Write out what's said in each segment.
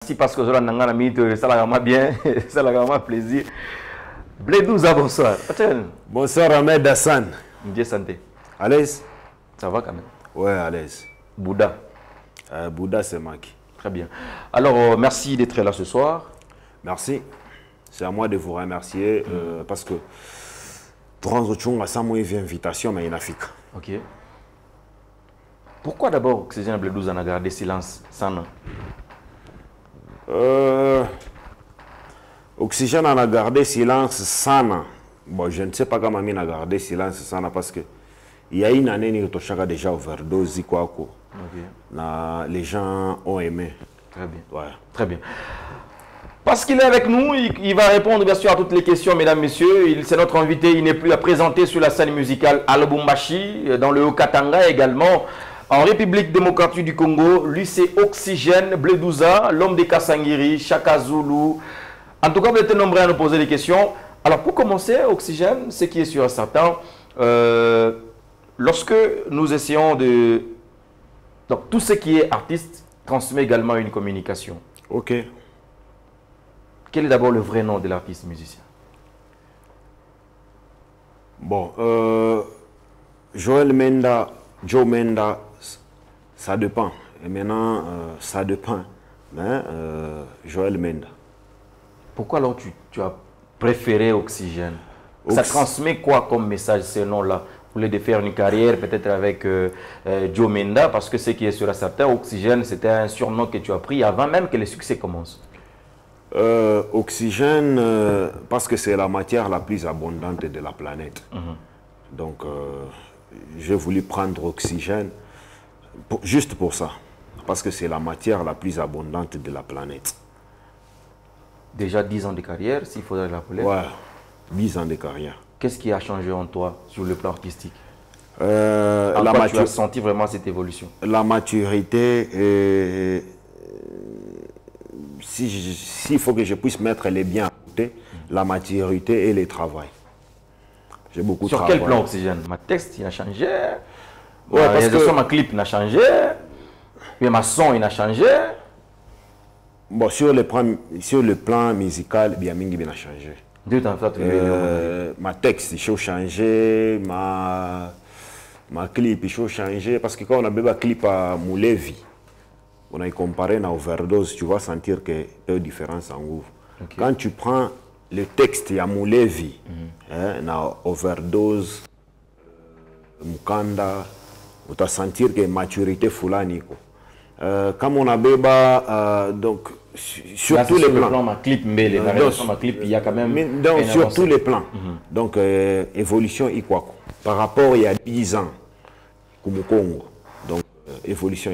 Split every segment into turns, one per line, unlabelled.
Merci parce que cela n'a mis ça l'a bien, ça l'a vraiment plaisir. Bledouza, bonsoir.
Bonsoir Ahmed Hassan.
Dieu santé.
À l'aise?
Ça va quand même?
Ouais, à l'aise.
Bouddha.
Bouddha, c'est Maki.
Très bien. Alors, merci d'être là ce soir.
Merci. C'est à moi de vous remercier parce que Transochung a sans moi une invitation, mais il a fait.
Ok. Pourquoi d'abord Oxygène Bledouza a gardé silence sans nom?
Oxygène a gardé silence sans nom. Bon, je ne sais pas comment il a gardé silence sans nom parce que il y a une année, il a déjà overdose. Les gens ont aimé.
Très bien.
Ouais.
Très bien. Parce qu'il est avec nous, il va répondre bien sûr à toutes les questions, mesdames, messieurs. C'est notre invité, il n'est plus à présenter sur la scène musicale à Lubumbashi, dans le Haut-Katanga également. En République démocratique du Congo, lui c'est Oxygène Bledouza, l'homme des Kasangiri, Chaka Zulu. En tout cas, vous êtes nombreux à nous poser des questions. Alors pour commencer, Oxygène, ce qui est sûr et certain, lorsque nous essayons de... Donc tout ce qui est artiste transmet également une communication.
Ok.
Quel est d'abord le vrai nom de l'artiste musicien?
Bon, Joel Menda, Joe Menda, ça dépend. Et maintenant, ça dépend. Mais Joel Menda.
Pourquoi alors tu as préféré Oxygène? Ça transmet quoi comme message ce nom-là? Vous voulez de faire une carrière peut-être avec Joe Menda, parce que ce qui est sur la certain, Oxygène, c'était un surnom que tu as pris avant même que le succès commence.
Oxygène, parce que c'est la matière la plus abondante de la planète. Donc, j'ai voulu prendre Oxygène juste pour ça. Parce que c'est la matière la plus abondante de la planète.
Déjà 10 ans de carrière, s'il faudrait l'appeler.
Ouais, 10 ans de carrière.
Qu'est-ce qui a changé en toi sur le plan artistique? Tu as senti vraiment cette évolution?
La maturité et... S'il faut que je puisse mettre les biens à côté, la maturité et le travail. J'ai beaucoup travaillé.
Sur quel plan, Oxygène? Ma texte, il a changé.
Ouais, parce que
ma clip, il a changé. Mais ma son, il a changé.
Bon, sur le plan musical, bien a changé. Ma texte, il faut changer. Ma clip, il faut changer. Parce que quand on a un clip à Moulevi, on a comparé à overdose, tu vas sentir qu'il y a une différence en goût. Okay. Quand tu prends le texte, il y a Moulevi, na overdose, Mukanda, tu vas sentir qu'il y a une maturité fulani. Comme on a béba, donc, sur tous les plans.
Ma clip, il y a quand même.
Donc, sur tous les plans. Donc, évolution, par rapport il y a 10 ans, comme au Congo. Donc, évolution,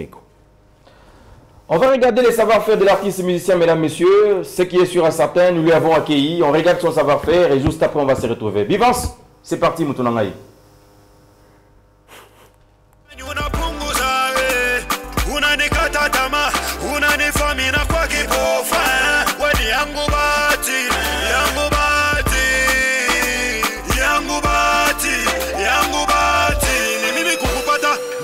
On va regarder les savoir-faire de l'artiste musicien, mesdames, messieurs. Ce qui est sûr à certains, nous lui avons accueilli. On regarde son savoir-faire et juste après, on va se retrouver. Vivance, c'est parti, Moutounangaï.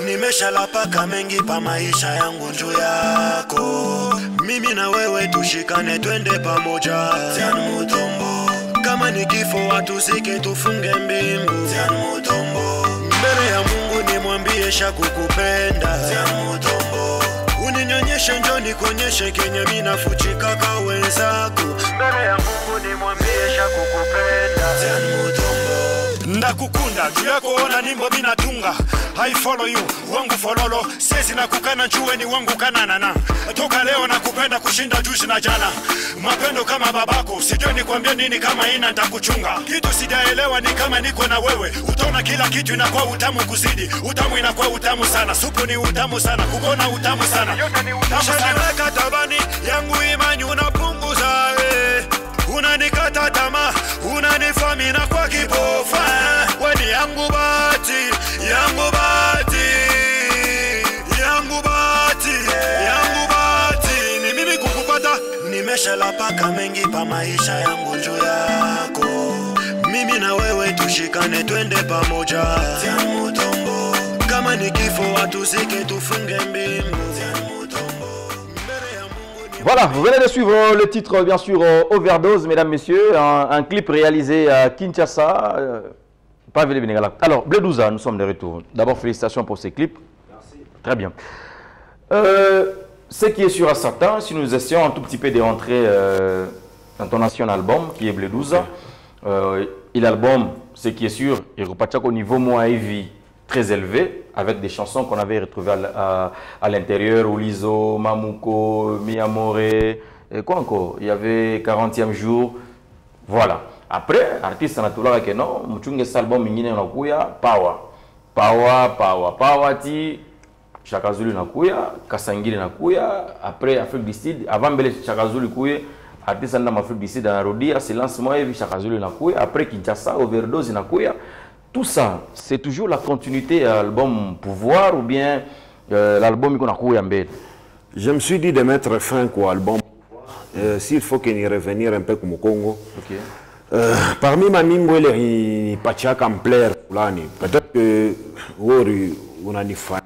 Nimeshalapaka mengi pa maisha yangu njoo yako. Mimi na wewe tushikane twende pamoja. Tian Mutombo. Kama ni kifo watu sike tufunge mbingu. Tian Mutombo. Mbele ya Mungu nimwambie shakukupenda. Tian Mutombo. Uninyonyeshe njoo nikonyeshe kenye mimi nafuchika kwa wenzako. Mbele ya Mungu nimwambie shakukupenda. Tian Mutombo. Ndakukunda juu yako ona nimbo mina tunga. I follow you, wangu fololo. Sezi na kukana njuwe ni wangu kananana. Toka leo na kupenda kushinda juzi na jana. Mapendo kama babako, sijui ni kuambia nini kama ina nitakuchunga. Kitu sijaelewa ni kama niko na wewe. Utaona kila kitu inakuwa utamu kuzidi. Utamu inakuwa utamu sana, supu ni utamu sana, kukona utamu sana. Yote ni utamu sana. Niweka tabani, yangu imani unapunguza. Unanikata tamaa, unanifamina kwa kipofa. Weni yangu bati, yangu bati, yangu bati, yangu bati. Ni mimi kukupata, nimeshalapaka mengi pa maisha yangu njoo yako. Mimi na wewe tushikane twende pamoja. Tian Mutombo. Kama ni kifo watu sike tufunge mbingu. Tian Mutombo.
Voilà, vous venez de suivre le titre, bien sûr, Overdose, mesdames, messieurs, un clip réalisé à Kinshasa. Alors, Bledouza, nous sommes de retour. D'abord, félicitations pour ces clips. Merci. Très bien. Ce qui est sûr à Satan, si nous essayons un tout petit peu de rentrer dans ton ancien album, qui est Bledouza, l'album, ce qui est sûr, il repartit au niveau moins heavy, très élevé, avec des chansons qu'on avait retrouvées à l'intérieur, Olizo, Mamuko, Miamore, et quoi encore? Il y avait 40e jour, voilà. Après, l'artiste en a tout là que non, Mouchunge Salbom Mingine Nakuya, Power, ti, Chaka Zulu Nakuya, Kasangiri Nakuya, après Afrique du Sud, avant Bele Chaka Zulu Kuya, artiste en Afrique du Sud, dans Rodia, c'est lancement et Chaka Zulu Nakuya, après Kinshasa, Overdose Nakuya. Tout ça, c'est toujours la continuité à l'album Pouvoir ou bien l'album qu'on a Kuya Mbed.
Je me suis dit de mettre fin à l'album Pouvoir, s'il faut qu'il y revenir un peu comme au Congo. Okay. Parmi ma mimbo il pacha kamplaire peut-être que on a des fans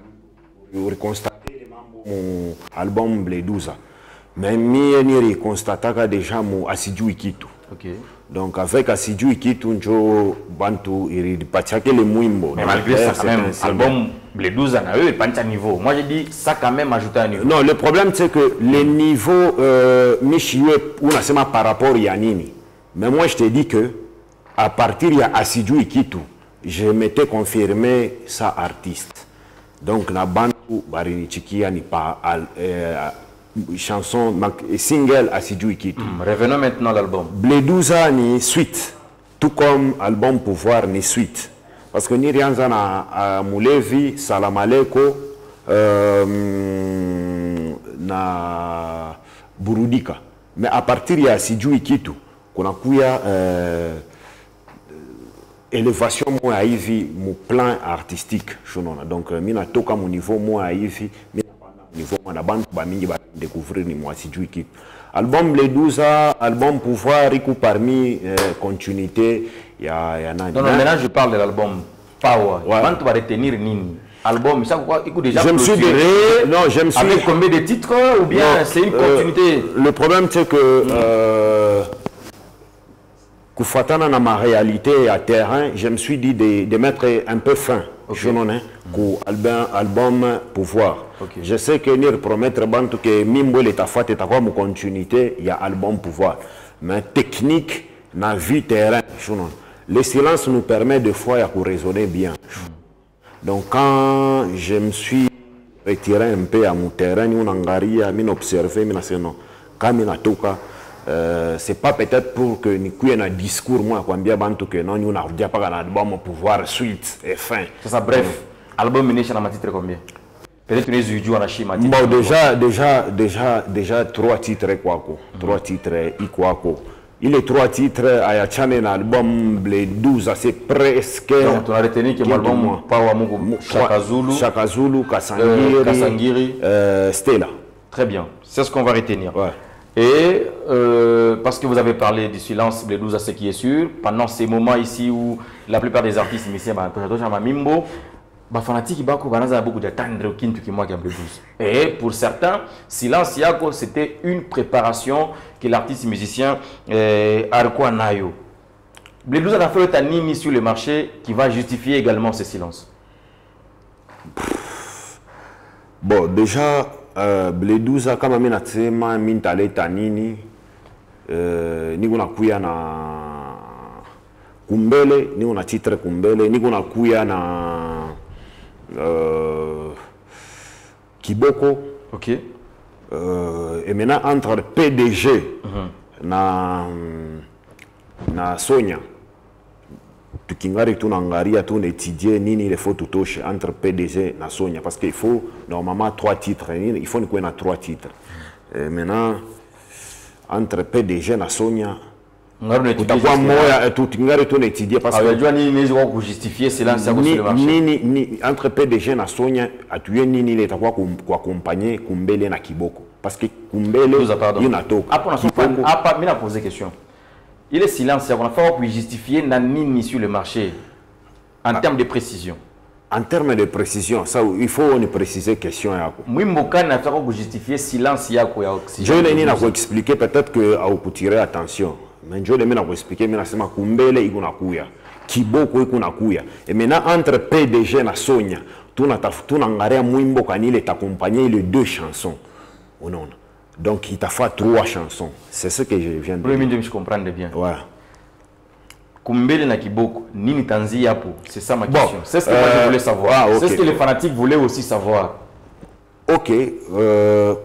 on constaté les membres mon album Bledouza mais ni constata déjà mon Assidu Ikitu. Okay. Donc avec Assidu Ikitu njo bantu il pacha que les muimbo
mais malgré ça quand même album Bledouza na eux pas un niveau. Moi je dis ça quand même ajouter un niveau.
Non, le problème c'est que les niveaux michiwe on a seulement par rapport à nini. Mais moi, je te dis que à partir de Assidu Ikitu, je m'étais confirmé ça artiste. Donc, la bande Barini Chikia n'est pas chanson, single Assidu Ikitu.
Revenons maintenant à l'album.
Bledouza ni suite, tout comme album Pouvoir ni suite. Parce que ni rien à Moulevi, Salam Aleko, na Burudika. Mais à partir de Assidu Ikitu, qu'on a kuya élévation moi hivi mon plan artistique donc mina toka mon niveau moi hivi mina niveau moi na bande ba mingi ba découvrir ni moi si du équipe album Bledouza album Pouvoir riku parmi continuité ya nani.
Non maintenant je parle de l'album Power. Bande va retenir nini album ça quoi écoute déjà
je me suis non je me suis
avec combien de titres ou bien c'est une continuité.
Le problème c'est que Koufatana na ma réalité à terrain, je me suis dit de mettre un peu fin pour album Pouvoir. Okay. Je sais que nous promettre bantu que mimbo le tafate ta quoi mon continuité, il y a album Pouvoir. Mais technique na vie terrain, le silence nous permet des fois de raisonner bien. Donc quand je me suis retiré un peu à mon terrain, nous n'angaria, nous observé, nous non, quand nous toka c'est pas peut-être pour que nous ayons un discours moi quand bien bantu que non nous n'avons pas un album Pouvoir suite et fin.
C'est ça bref. Album mené chez la titre combien? Peut-être une étude à Chima.
Bon déjà 3 titres quoi 3 titres ikwako. Il est 3 titres à Yachane un album Bledouza c'est presque.
Donc on a retenu que l'album Power Mugu
Chaka Zulu, Kasangiri, Stella.
Très bien. C'est ce qu'on va retenir.
Ouais.
Et parce que vous avez parlé du silence Bledouza, ce qui est sûr, pendant ces moments ici où la plupart des artistes ici, Mimbo, fanatique a beaucoup d'attendre Kintu qui moi Bledouza. Et pour certains, silence Yako, c'était une préparation que l'artiste musicien Arko Nayo. Bledouza a fait un nini sur le marché qui va justifier également ce silence.
Bon, déjà. Bledouza kama mimi nasema mimi nitaleta nini niko nakuya na kumbele niko na titre kumbele niko nakuya na Kiboko.
OK.
Et maintenant entre PDG na Sonia tukingari tunangaria étudier nini il faut toucher entre PDG na Sonia parce qu'il faut normalement 3 titres il faut qu'on a 3 titres maintenant entre PDG na Sonia utakuwa moya tukingari étudier parce que
nini pour justifier cela sur le marché
ni entre PDG na Sonia atuye nini il etakuwa accompagner Kumbele na Kiboko parce que Kumbele il na toka
apa mimi na poser question. Il est silence, on a fait pour justifier Nanini sur le marché en termes de précision.
En termes de précision, ça, il faut une préciser question.
Mwimboka n'a pas justifier silence yako ya oxygène.
Je l'ai pas expliqué, peut-être que à vous tirer attention. Mais je l'ai pas expliqué, mais c'est ma kumbele ikuna kuya. Kiboko ikuna kuya. Et maintenant entre PDG na Sonia, tout na ngarea Mwimboka ni est accompagné les 2 chansons. Oh non. Donc il t'a fait 3 chansons. C'est ce que je viens de dire.
Je comprends bien.
Ouais.
Kumbele na Kiboko, nini tanzi yapo? C'est ça ma question. C'est ce que moi je voulais savoir. Okay. C'est ce que les fanatiques voulaient aussi savoir.
Ok.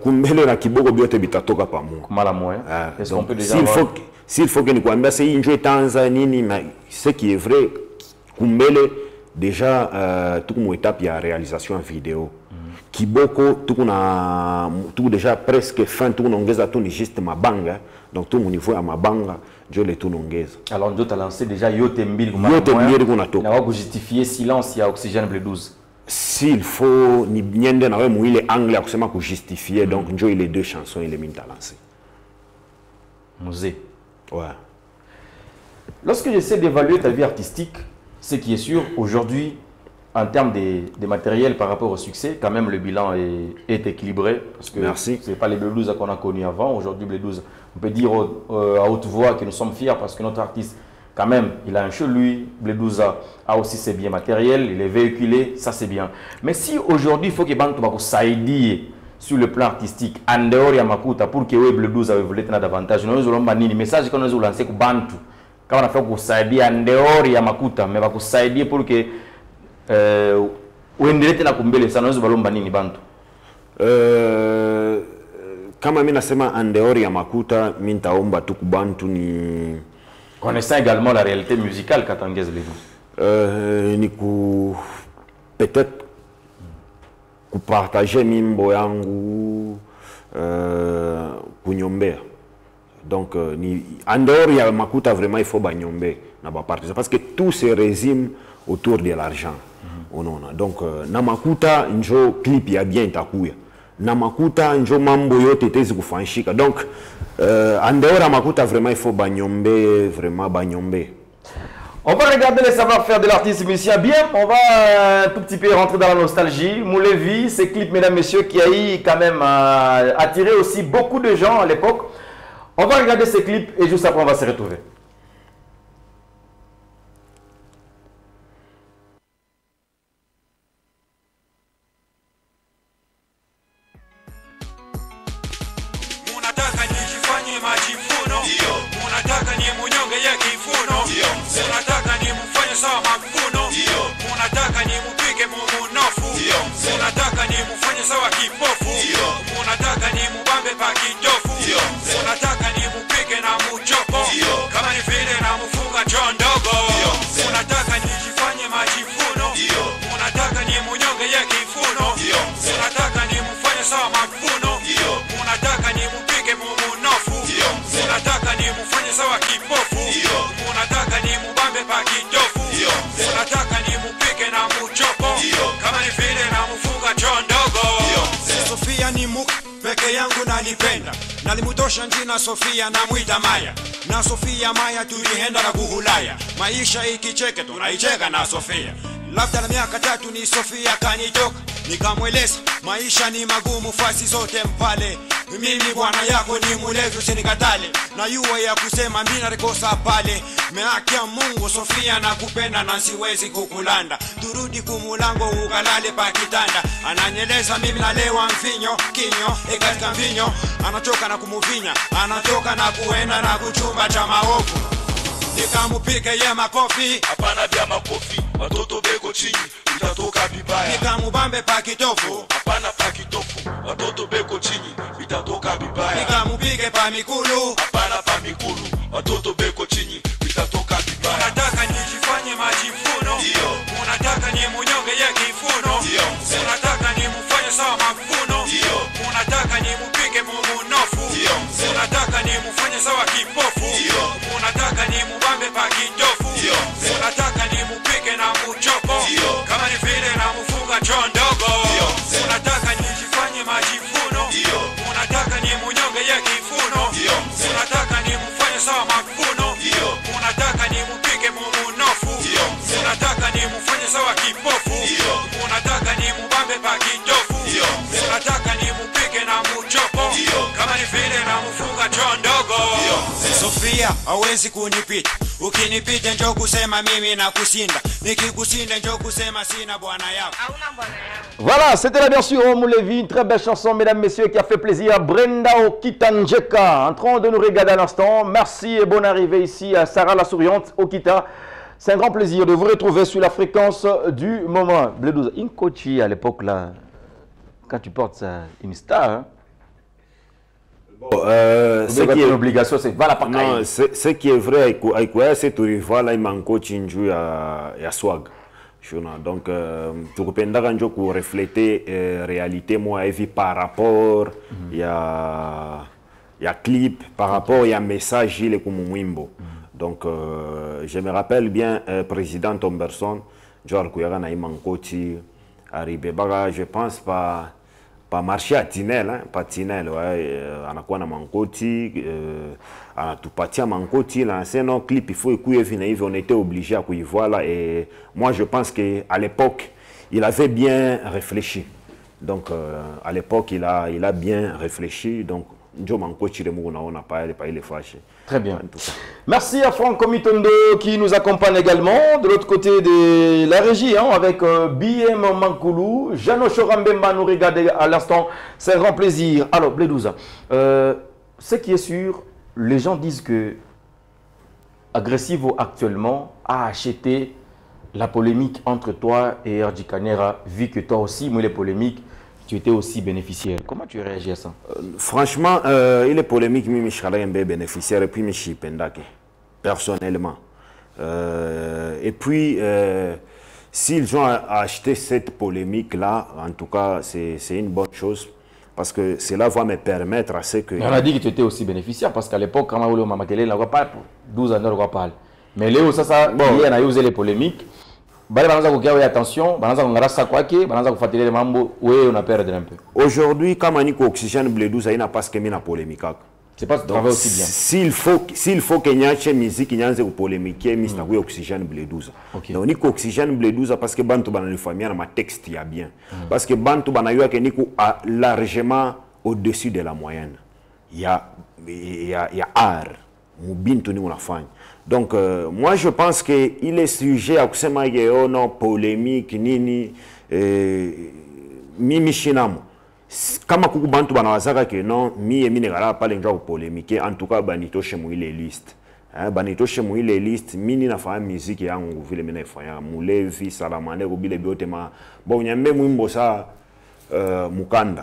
Kumbele na Kiboko biote bitatoka pa mo.
Mala moya. Est-ce qu'on peut déjà
s'il faut que nous kuambia c'est injo Tanzanie, mais ce qui est vrai, Kumbele déjà tout mon étape il y a réalisation en vidéo. Kiboko tout déjà presque fin tout n'ongeza tout ni juste mabanga, donc tout mon niveau à mabanga je le tout n'ongeza.
Alors d'autres a lancé déjà Yotembili qu'on a justifié silence il y a Oxygène Blé 12.
S'il faut ni bien de nawe mouile anglais à kusema ku justifier donc njo il les 2 chansons il est mis à lancer.
Musée.
Ouais.
Lorsque j'essaie d'évaluer ta vie artistique, ce qui est sûr aujourd'hui en termes de matériel par rapport au succès, quand même le bilan est équilibré. Parce que ce n'est pas les Blé 12 qu'on a connus avant. Aujourd'hui, Blé 12, on peut dire à haute voix que nous sommes fiers parce que notre artiste, quand même, il a un chez lui. Blé 12 a aussi ses biens matériels, il est véhiculé, ça c'est bien. Mais si aujourd'hui, il faut que Bantu s'aidie sur le plan artistique, en dehors de Makuta, pour que Blé 12 évolue davantage, nous avons un message que nous avons lancé pour Bantu. Quand on a fait pour s'aider en dehors de Makuta, mais pour s'aider pour que uendelete na Kumbele sana wewe balomba nini bantu
kama mimi nasema andeori ya Makuta mimi nitaomba tu kubantu ni
connaissant également la réalité musicale katangeze les
ni ku peut-être ku partager mimbo yangu kunyombea donc ni andeori ya Makuta vraiment il faut banyombe na ba partager parce que tout se résume autour de l'argent. Donc Namakuta njo clip ya bien takuya. Namakuta njo mambo yote tezi kufanshika. Donc en dehors de Makuta vraiment il faut banyombe, vraiment banyombe.
On va regarder les savoir-faire de l'artiste musicien. Bien, on va un tout petit peu rentrer dans la nostalgie. Moulevi, ces clips, mesdames, messieurs, qui a eu quand même attiré aussi beaucoup de gens à l'époque. On va regarder ces clips et juste après on va se retrouver.
Nalimutosha njina Sofia na mwita Maya. Na Sofia Maya tulihenda na kuhulaya. Maisha ikicheke tunaicheka na Sofia. Labda na miaka 3 ni Sofia kanitoka. Nikamweleza maisha ni magumu fasi zote mpale. Mimi bwana yako ni mulevi usinikatale. Na yuwa ya kusema mimi nakosa pale. Meaki ya Mungu Sofia nakupenda na siwezi kukulanda. Turudi kumulango ukalale pa kitanda. Ananyeleza mimi nalewa mvinyo kinyo katika mvinyo. Anatoka na kumuvinya, anatoka na kuenda na kuchumba cha maovu. Nikamupike ye makofi,
hapana vya makofi. Watoto beko chini, itatoka vibaya.
Nikamubambe pa kitofu,
hapana pa kitofu. Watoto beko chini, itatoka vibaya.
Nikamupige pa mikulu,
hapana pa mikulu. Watoto beko chini, itatoka vibaya.
Unataka nijifanye majifuno,
ndio.
Unataka ni munyonge ye kifuno,
ndio.
Unataka ni mufanye sawa mafuno,
ndio.
Unataka ni mupige mumunofu,
ndio.
Unataka ni mufanye sawa kipofu,
ndio.
Unataka ni mubambe pa kitofu,
ndio.
Unataka ni mupige na muchopo,
ndio.
Kama ni vile na mufunga choo ndogo,
ndio.
Unataka nijifanye majifuno,
ndio.
Unataka ni munyonge ye kifuno,
ndio.
Unataka ni mufanye sawa mafuno,
ndio.
Unataka ni mupige mumunofu,
ndio.
Unataka ni mufanye sawa kipofu,
ndio.
Sofia hawezi kunipita. Ukinipita njoo kusema mimi na kusinda. Nikikusinda njoo kusema sina bwana yako.
Voilà, c'était là bien sûr Omo Levi, une très belle chanson, mesdames, messieurs, qui a fait plaisir à Brenda Okitanjeka, en train de nous regarder à l'instant. Merci et bonne arrivée ici à Sarah la Souriante, Okita. C'est un grand plaisir de vous retrouver sur la fréquence du moment. Bledouza, Inkochi à l'époque là, quand tu portes une star, hein?
Ce qui est
une obligation, c'est voilà pas
non, ce qui est vrai, c'est que tu vois là, il manque coaching à swag. Donc, tu peux refléter la réalité, moi, par rapport à clip, par rapport à message, il est comme Mwimbo. Donc, je me rappelle bien, président Tomberson, Georges Kouyara na Imankoti, arrivé, je pense pas marché à Tinel, hein, pas Tinel, ouais, on a quoi na Mankoti, on a tout parti à Mankoti, là, c'est un clip, il faut écouter, on était obligé à y voir là, et moi je pense qu'à l'époque, il avait bien réfléchi. Donc, à l'époque, il a bien réfléchi, donc, on n'a pas les fâché.
Très bien. Merci à Franck Komitondo qui nous accompagne également. De l'autre côté de la régie, hein, avec BM Mankoulou, Jano Chorambemba nous regarde à l'instant. C'est un grand plaisir. Alors, Bledouza, ce qui est sûr, les gens disent que Agressivo actuellement a acheté la polémique entre toi et RJ Kanera, vu que toi aussi, moi, les polémiques, tu étais aussi bénéficiaire. Comment tu réagis à ça?
Franchement, il est polémique, mais je suis bénéficiaire et puis je suis pendake, personnellement. Et puis, s'ils ont acheté cette polémique-là, en tout cas, c'est une bonne chose. Parce que cela va me permettre à ce que...
On a dit que tu étais aussi bénéficiaire, parce qu'à l'époque, quand on a Mamakele, on n'a pas 12 ans, on n'a pas. Mais Léo, ça, bon, il y a usé les polémiques. Attention,
aujourd'hui, comme on dit qu'Oxygène Bledouza, il n'a pas ce qu'il y a polémique.
C'est pas travail aussi bien.
S'il faut qu'il y ait une musique, il y a une polémique, il y a Oxygène Bledouza. On dit qu'Oxygène Bledouza parce que Bantou dans la famille, il y a un texte qui est bien. Parce que Bantou a largement au-dessus de la moyenne. Il y a art. Donc, moi, je pense qu'il est sujet à non polémique, nini, mimi shinamo. Kama kuku bantu banawazaka que non, mi emi negala pas les gens polémique. En tout cas, banito chez moi les listes. Banito chez moi les listes. Mini na fa musique yangu vile mena fanya. Mulevi salamane robile biotema. Bon, nyambe mwimbo sa mukanda.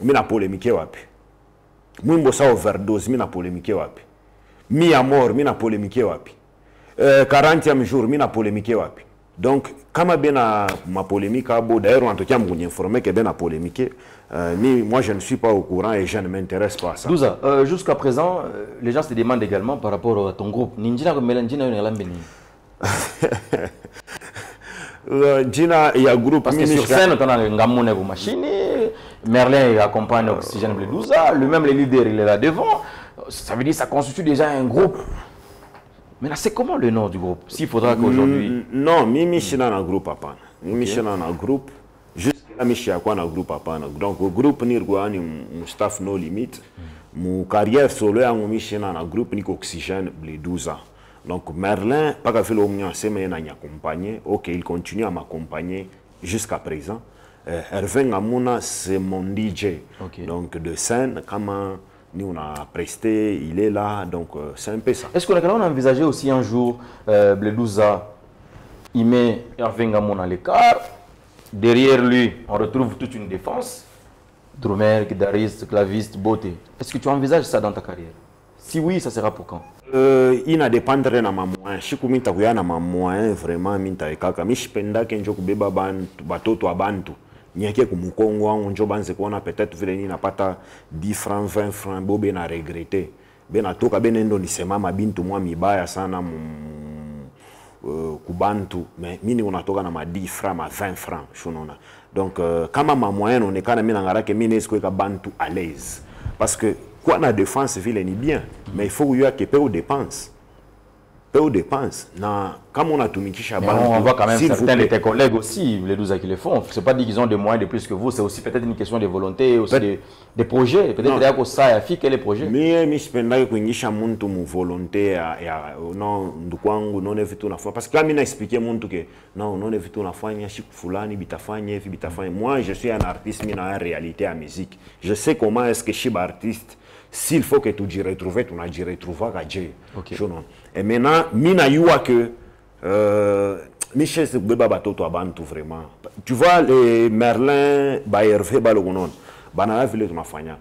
Mina polémique wapi. Mwimbo sa overdose mina polémique wapi. Mi amor, mina polémique wapi. 40e jour, mina polémique wapi. Donc, comme bien ma polémique, d'ailleurs, en tout cas, je informé que bien la polémique, moi je ne suis pas au courant et je ne m'intéresse pas à ça.
Douza, jusqu'à présent, les gens se demandent également par rapport à ton groupe. Ninjina comme Mélandina,
Gina, il y a un groupe.
Parce que sur scène, on a Ngamone Machini, Merlin accompagne Oxygène Bledouza, lui-même le leader, il est là devant. Ça veut dire que ça constitue déjà un groupe. Mais là, c'est comment le nom du groupe? S'il faudra qu'aujourd'hui...
Non, Mimi China dans le groupe Papa. Mimi China dans le groupe. Jusqu'à Michel dans le groupe Papa. Donc, le groupe Nirgouani, mon staff no limite. Mon carrière solo, Mimi China dans le groupe Oxygène Bledouza. Donc, Merlin, pas qu'à faire l'omnion, c'est m'a accompagné. Ok, il continue à m'accompagner jusqu'à présent. Hervé Ngamouna, c'est mon DJ. Okay. Donc, de scène, comment... Nous, on a presté, il est là, donc c'est un peu ça.
Est-ce qu'on a envisagé aussi un jour, Bledouza, il met Hervé Ngamon à l'écart, derrière lui, on retrouve toute une défense, drummer, guitariste, claviste, beauté. Est-ce que tu envisages ça dans ta carrière? Si oui, ça sera pour quand?
Il n'a dépendrait de ma moyen. Je suis na ma moyen, vraiment, minta ekaka. Je penda kenjo kubeba batoto abantu. Nyake kumukongo wangu njo banze kuona peut-être vile ni napata 10 francs 20 francs bobe na regretter bena toka benendo nisema mabintu mwa mibaya sana kubantu mais mimi unatoka na ma 10 francs ma 20 francs shunona donc kama ma moyenne onekana mimi ngarake mimi nesko ka bantu à l'aise parce que quoi na défense vile ni bien mais il faut y a que peu aux dépenses peu aux dépenses. Comme on a tout mis
on voit quand même certains de tes collègues aussi, les 12 qui le font. C'est pas dit qu'ils ont des moyens de plus que vous, c'est aussi peut-être une question de volonté, aussi des projets. Peut-être d'ailleurs que ça a fait les projets.
Mais je pense que je une volonté non non tout la fois parce que quand il a expliqué que non non tout la fois moi je suis un artiste mais en réalité à musique. Je sais comment est-ce que je suis artiste. S'il faut que tu t'y retrouves, tu n'as t'y retrouvé à Dieu. Et maintenant, mina youa que Michel se beba bateau to abantu vraiment. Tu vois les Merlin, Bayerve, Balogonon, banana vile tunafanya.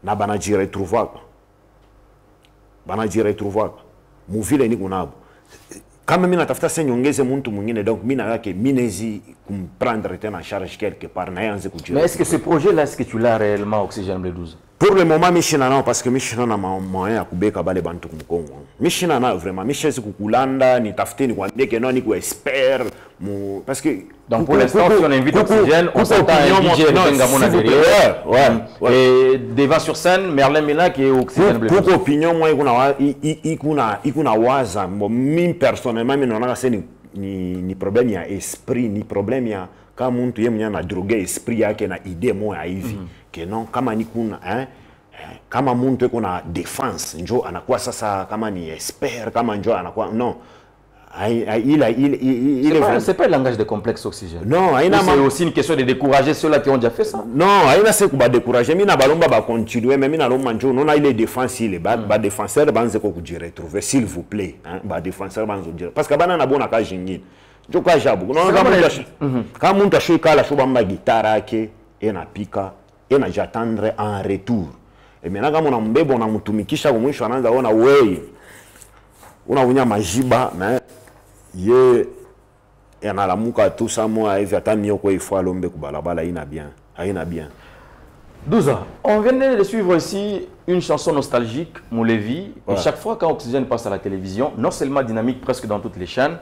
Na bana t'y retrouver. Bana t'y retrouver. Mu vile ni kunabo. Kama mina tafuta senyongeze muntu mwingine donc mina yake minezi comprendre en charge quelque part na yanze kujira.
Mais est-ce que ce projet là est-ce que tu l'as réellement Oxygène Blé 12?
Pour le moment Michina non parce que Michina na moyen ya kubeka bale bantu kumkongo. Michina na vraiment Michezi kukulanda ni tafute ni kwambie que non ni ko expert mu parce que
donc pour l'instant si on invite Oxygène on s'entend un DJ Bengamona derrière. Ouais. Et devant sur scène Merlin Mila qui est Oxygène Blé 12.
Pour opinion moi ikuna waza mimi personnellement mimi naona c'est ni problème ya esprit ni problème ya kama mtu yeye mwenyewe anadroge esprit yake na idée moja hivi que non kama ni kuna kama mtu yuko na defense njoo anakuwa sasa kama ni expert kama njoo anakuwa non
c'est pas le langage de complexe Oxygène.
Non,
c'est aussi une question de décourager ceux-là qui ont déjà fait ça.
Non, il c'est que décourager mais na balomba ba continuer mais na lomba njoo non il est défense il est ba défenseur banze ko kujire retrouver s'il vous plaît ba défenseur banze dire parce que bana na bona ka jingine. Je crois jabu. Non, quand mon tâche kala shoba ma guitare yake enapika j'attendre en retour. Et maintenant kama na mbebo na mtumikisha kwa mwisho anaanza ona wewe unavunya majiba na ye yanalamuka tout ça moi hivi hata mioko ifo alombe kubalabala ina bien.
12 ans. On venait de suivre ici une chanson nostalgique, Moulevi. Et chaque fois quand Oxygène passe à la télévision, non seulement dynamique presque dans toutes les chaînes,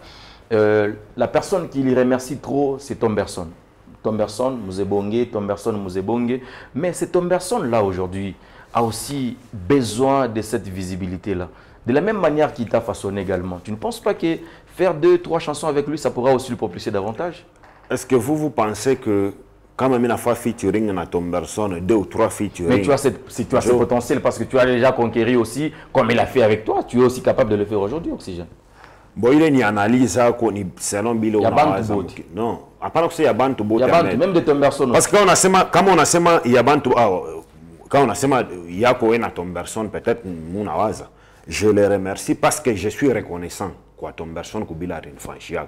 la personne qui lui remercie trop, c'est Tomberson. Tomberson, Mouzebongue, Tomberson, Mouzebongue. Mais c'est Tomberson-là aujourd'hui a aussi besoin de cette visibilité-là. De la même manière qu'il t'a façonné également. Tu ne penses pas que faire 2-3 chansons avec lui, ça pourra aussi le propulser davantage?
Est-ce que vous pensez que quand même une fois featuring na Tomberson, 2 ou 3 featuring...
Mais tu as ce potentiel parce que tu as déjà conquéri aussi, comme il a fait avec toi, tu es aussi capable de le faire aujourd'hui, Oxygène.
Bon, il y a une analyse selon Bilo.
Il y a Bantu.
Non, à part que c'est Bantu.
Il y a Bantu, même de Tomberson.
Parce qu'on a sema, comme on a sema, il y a Bantu. Quand on a sema, il y a Koena Tomberson, peut-être Mounawaza. Je les remercie parce que je suis reconnaissant. Quoi, Tomberson, Kubila, Rinfanchiak.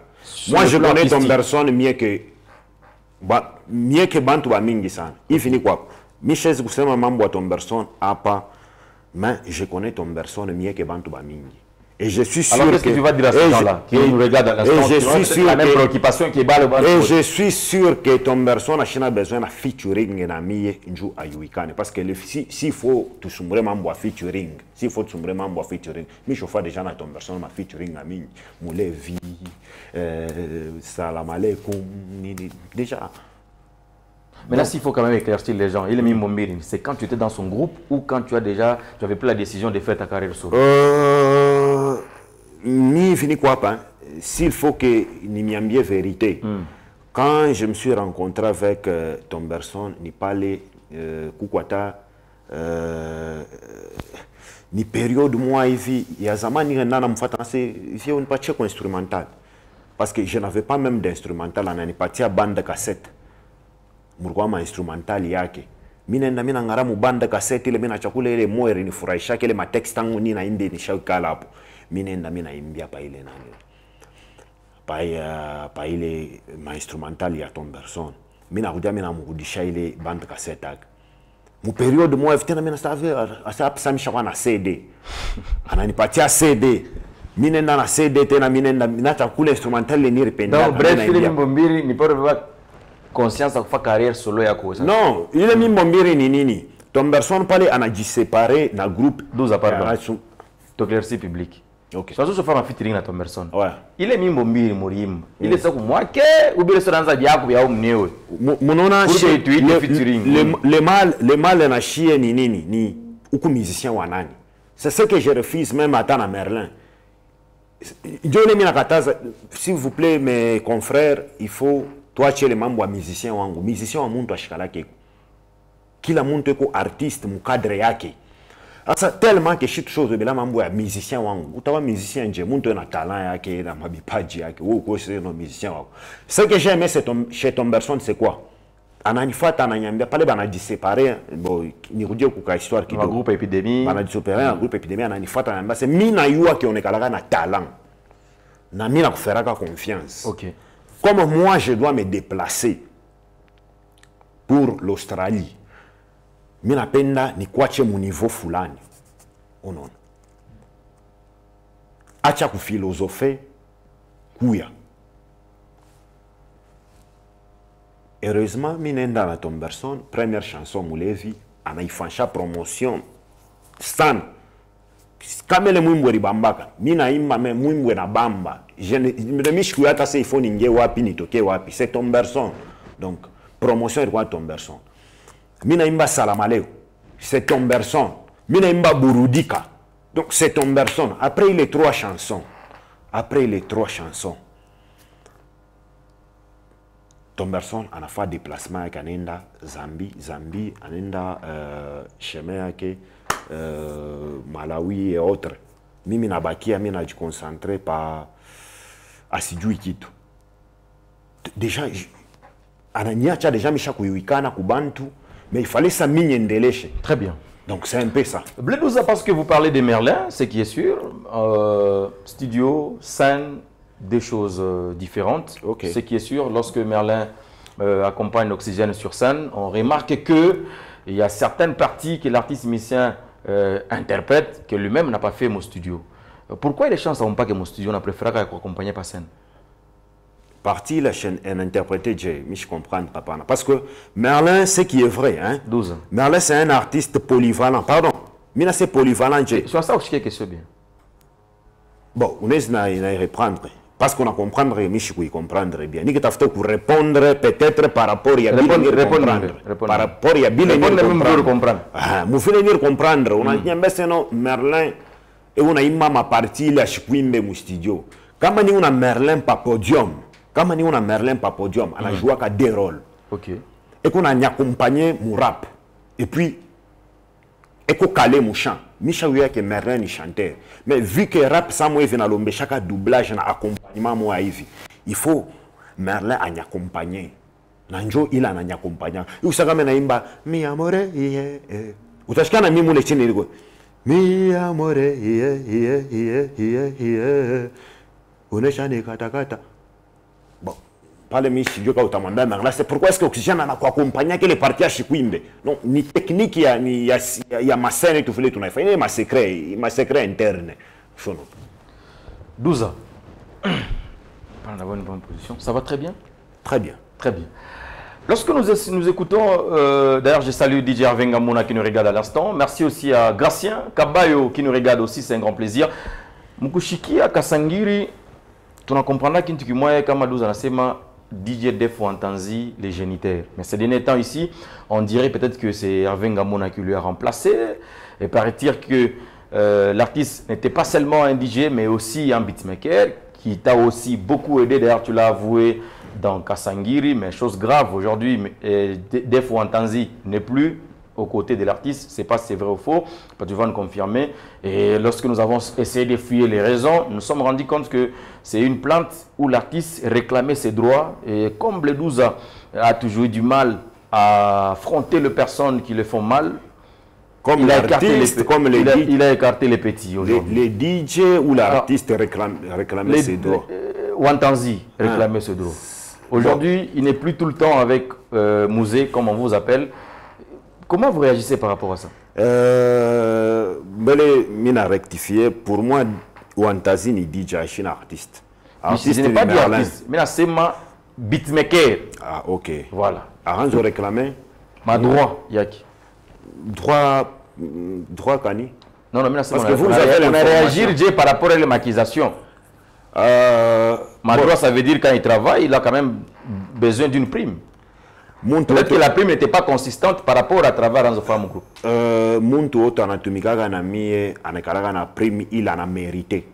Moi, je connais Tomberson mieux que Bantu Bamingisan. Il finit quoi? Michel Goussema Mambo Tomberson, Apa. Mais je connais Tomberson mieux que Bantu Bamingi. Et je suis sûr
que tu vas dire à ce temps-là, qui nous regarde à l'instant,
je suis sûr
la même préoccupation qui est bas le bas.
Et je suis sûr que Tomberson a besoin de featuring et d'amier injou ayuikane parce que s'il faut tout vraiment boire featuring, s'il faut tout vraiment boire featuring, mais je fais déjà na Tomberson ma featuring ami Moulevi, salam alaikum, déjà.
Mais là, s'il faut quand même éclaircir les gens, il est mis Mombiri, c'est quand tu étais dans son groupe ou quand tu avais pris la décision de faire ta carrière solo?
Ni fini quoi pas. S'il faut que ni m'y vérité. Quand je me suis rencontré avec Tomberson, ni parlé Kukwata, ni période moi il y a zamani nana mfata c'est ici on pas check instrumental parce que je n'avais pas même d'instrumental on a parti à bande cassette. Murkwama instrumental yake mina ngara mu banda cassette ile mina chakula ile moyo ni furahisha kile matext tangu nina imbe ni shakala hapo mina imbia pa ile nani pa ile ma instrumental ya Tomberson mina kuja mina mrudisha ile banda cassette yake mu period moja tena mina asa samisha kwa na CD ananipatia CD mina na CD tena mina chakula instrumental ni rependa
donc bref film Mombiri ni pas conscience à faire carrière solo ya cause.
Non, il est mis Mombiri ni nini. Tomberson pale anaji séparé na groupe
12 à part. T'éclairci public.
OK.
Ça se fait un featuring na Tomberson.
Ouais.
Il est mis Mombiri Morim. Il est ça comme moi que ou bien ça dans ya ko ya umnewe.
Monona
featuring.
Le mal na chie ni nini ni uku musicien wa nani. C'est ce que je refuse même à Tana Merlin. S'il vous plaît, mes confrères, il faut, toi, tu es le membre musicien wangu. Musicien wa muntu ashikalake. Kila muntu eko artiste mu cadre yake. Asa tellement que shit chose bila mambo ya musicien wangu. Utawa musicien nje muntu na talent yake na mabipaji yake. Wewe uko c'est no musicien wako. Ce que j'ai aimé chez Tomberson c'est quoi? Ananifata ananyambia pale bana diséparer bon nirudie kuka histoire kidogo.
Groupe épidémie.
Bana diséparer un groupe épidémie ananifata ananyambia c'est mina yua ki onekalaka na talent. Na mina kuferaka confiance.
OK.
Comme moi je dois me déplacer pour l'Australie. Mina penda ni kwache mu niveau fulani. Unaona. Acha kufilosofe kuya. Heureusement, minenda na Tomberson, première chanson Mulevi, anaifansha promotion. Stan. Kamele mwimbo ribambaka. Mina imba me mwimbo na bamba. Je ne mishi hata se ifo ninge wapi nitoke wapi. C'est Tomberson. Donc promotion ilikuwa Tomberson. Mina imba Salamaleo, c'est Tomberson. Mina imba Burudika, donc c'est Tomberson. Après les 3 chansons, Tomberson a fait déplacement avec Anenda, Zambie, Anenda, chemin avec Malawi et autres. Mimi nabakia, mina je concentré par Asidjui Kitu. Déjà, Ananiacha déjà misha kuyuikana kubantu. Mais il fallait ça mine.
Très bien.
Donc c'est un peu ça.
Bledouza, parce que vous parlez des Merlin, ce qui est sûr. Studio, scène, des choses différentes.
Okay.
Ce qui est sûr, lorsque Merlin accompagne Oxygène sur scène, on remarque qu'il y a certaines parties que l'artiste musicien interprète que lui-même n'a pas fait mon studio. Pourquoi les gens ne savent pas que mon studio n'a préféré accompagner par scène?
Partie la chaîne est interprétée, je comprends pas. Parce que Merlin, ce qui est vrai, hein.
12 ans.
Merlin, c'est un artiste polyvalent. Pardon, Mina, c'est polyvalent.
Sur ça, je sais que c'est bien.
Bon, on est à reprendre. Parce qu'on a comprendre, Michi, comprendre bien. Ni que tu as fait pour répondre peut-être par rapport à
répondre.
Par rapport à bien
comprendre.
Ah, vous finir comprendre. On a dit, Merlin, et on a eu ma partie, la chikwimbe mu studio. Quand on a Merlin par podium, on a joué à 2 rôles.
Ok.
Et qu'on a accompagné mon rap. Et puis, et qu'on calé mon chant. Micha ouya que Merlin est chanteur. Mais vu que rap, ça m'a vu dans l'ombre, chaque doublage, un accompagnement, moi, il faut Merlin à accompagner. Nanjo, il a un accompagnant. Il s'est quand même mi amore, ou t'as qu'un ami, mon échine, mi amore, on est chané kata. Bon, pas le Michi Djoka ou Tamanda, mais c'est pourquoi est-ce que Oxygène a accompagné que les parties à Chikwimbe. Non, ni technique, il y a ma scène et tout fait, tout il y a ma secret interne.
12 ans. On a une bonne position. Ça va très bien?
Très bien.
Très bien. Lorsque nous écoutons, d'ailleurs je salue DJ Arvengamona qui nous regarde à l'instant. Merci aussi à Gracien Kabayo qui nous regarde aussi, c'est un grand plaisir. Mukushiki à Kasangiri. Tu comprendras qu'un truc moi comme Madouza Nasema DJ Defo Antanzi les géniteurs. Mais ces derniers temps ici, on dirait peut-être que c'est Hervé Ngamona qui lui a remplacé. Et paraît-il que l'artiste n'était pas seulement un DJ mais aussi un beatmaker qui t'a aussi beaucoup aidé. D'ailleurs tu l'as avoué dans Kasangiri, mais chose grave aujourd'hui, Defo Antanzi n'est plus aux côtés de l'artiste, c'est pas si c'est vrai ou faux, tu vas nous confirmer. Et lorsque nous avons essayé de fouiller les raisons, nous nous sommes rendus compte que c'est une plainte où l'artiste réclamait ses droits. Et comme Bledouza a toujours eu du mal à affronter les personnes qui le font mal,
comme l'artiste, comme les DJ,
il a écarté les petits aujourd'hui.
Les DJ ou l'artiste réclamait ses droits.
Wantanzi réclamait ses droits. Aujourd'hui, il n'est plus tout le temps avec Mouzé, comme on vous appelle. Comment vous réagissez par rapport à ça?
Mina rectifié. Pour moi, Wantazi ni DJ, je suis un artiste.
Je n'ai pas dit artiste, mais c'est ma beatmaker.
Ah, ok.
Voilà.
Arrange au réclamer.
Ma droit, Yaki.
Droit Kani?
Non, non, mais
parce que vous avez
on a réagi par rapport à la maquisation. Ma droit, ça veut dire quand il travaille, il a quand même besoin d'une prime. Peut-être que la prime n'était pas consistante par rapport à travail dans un fameux groupe.
Muntu oto anatumikaga na mie anakaraga na prime il en a mérité.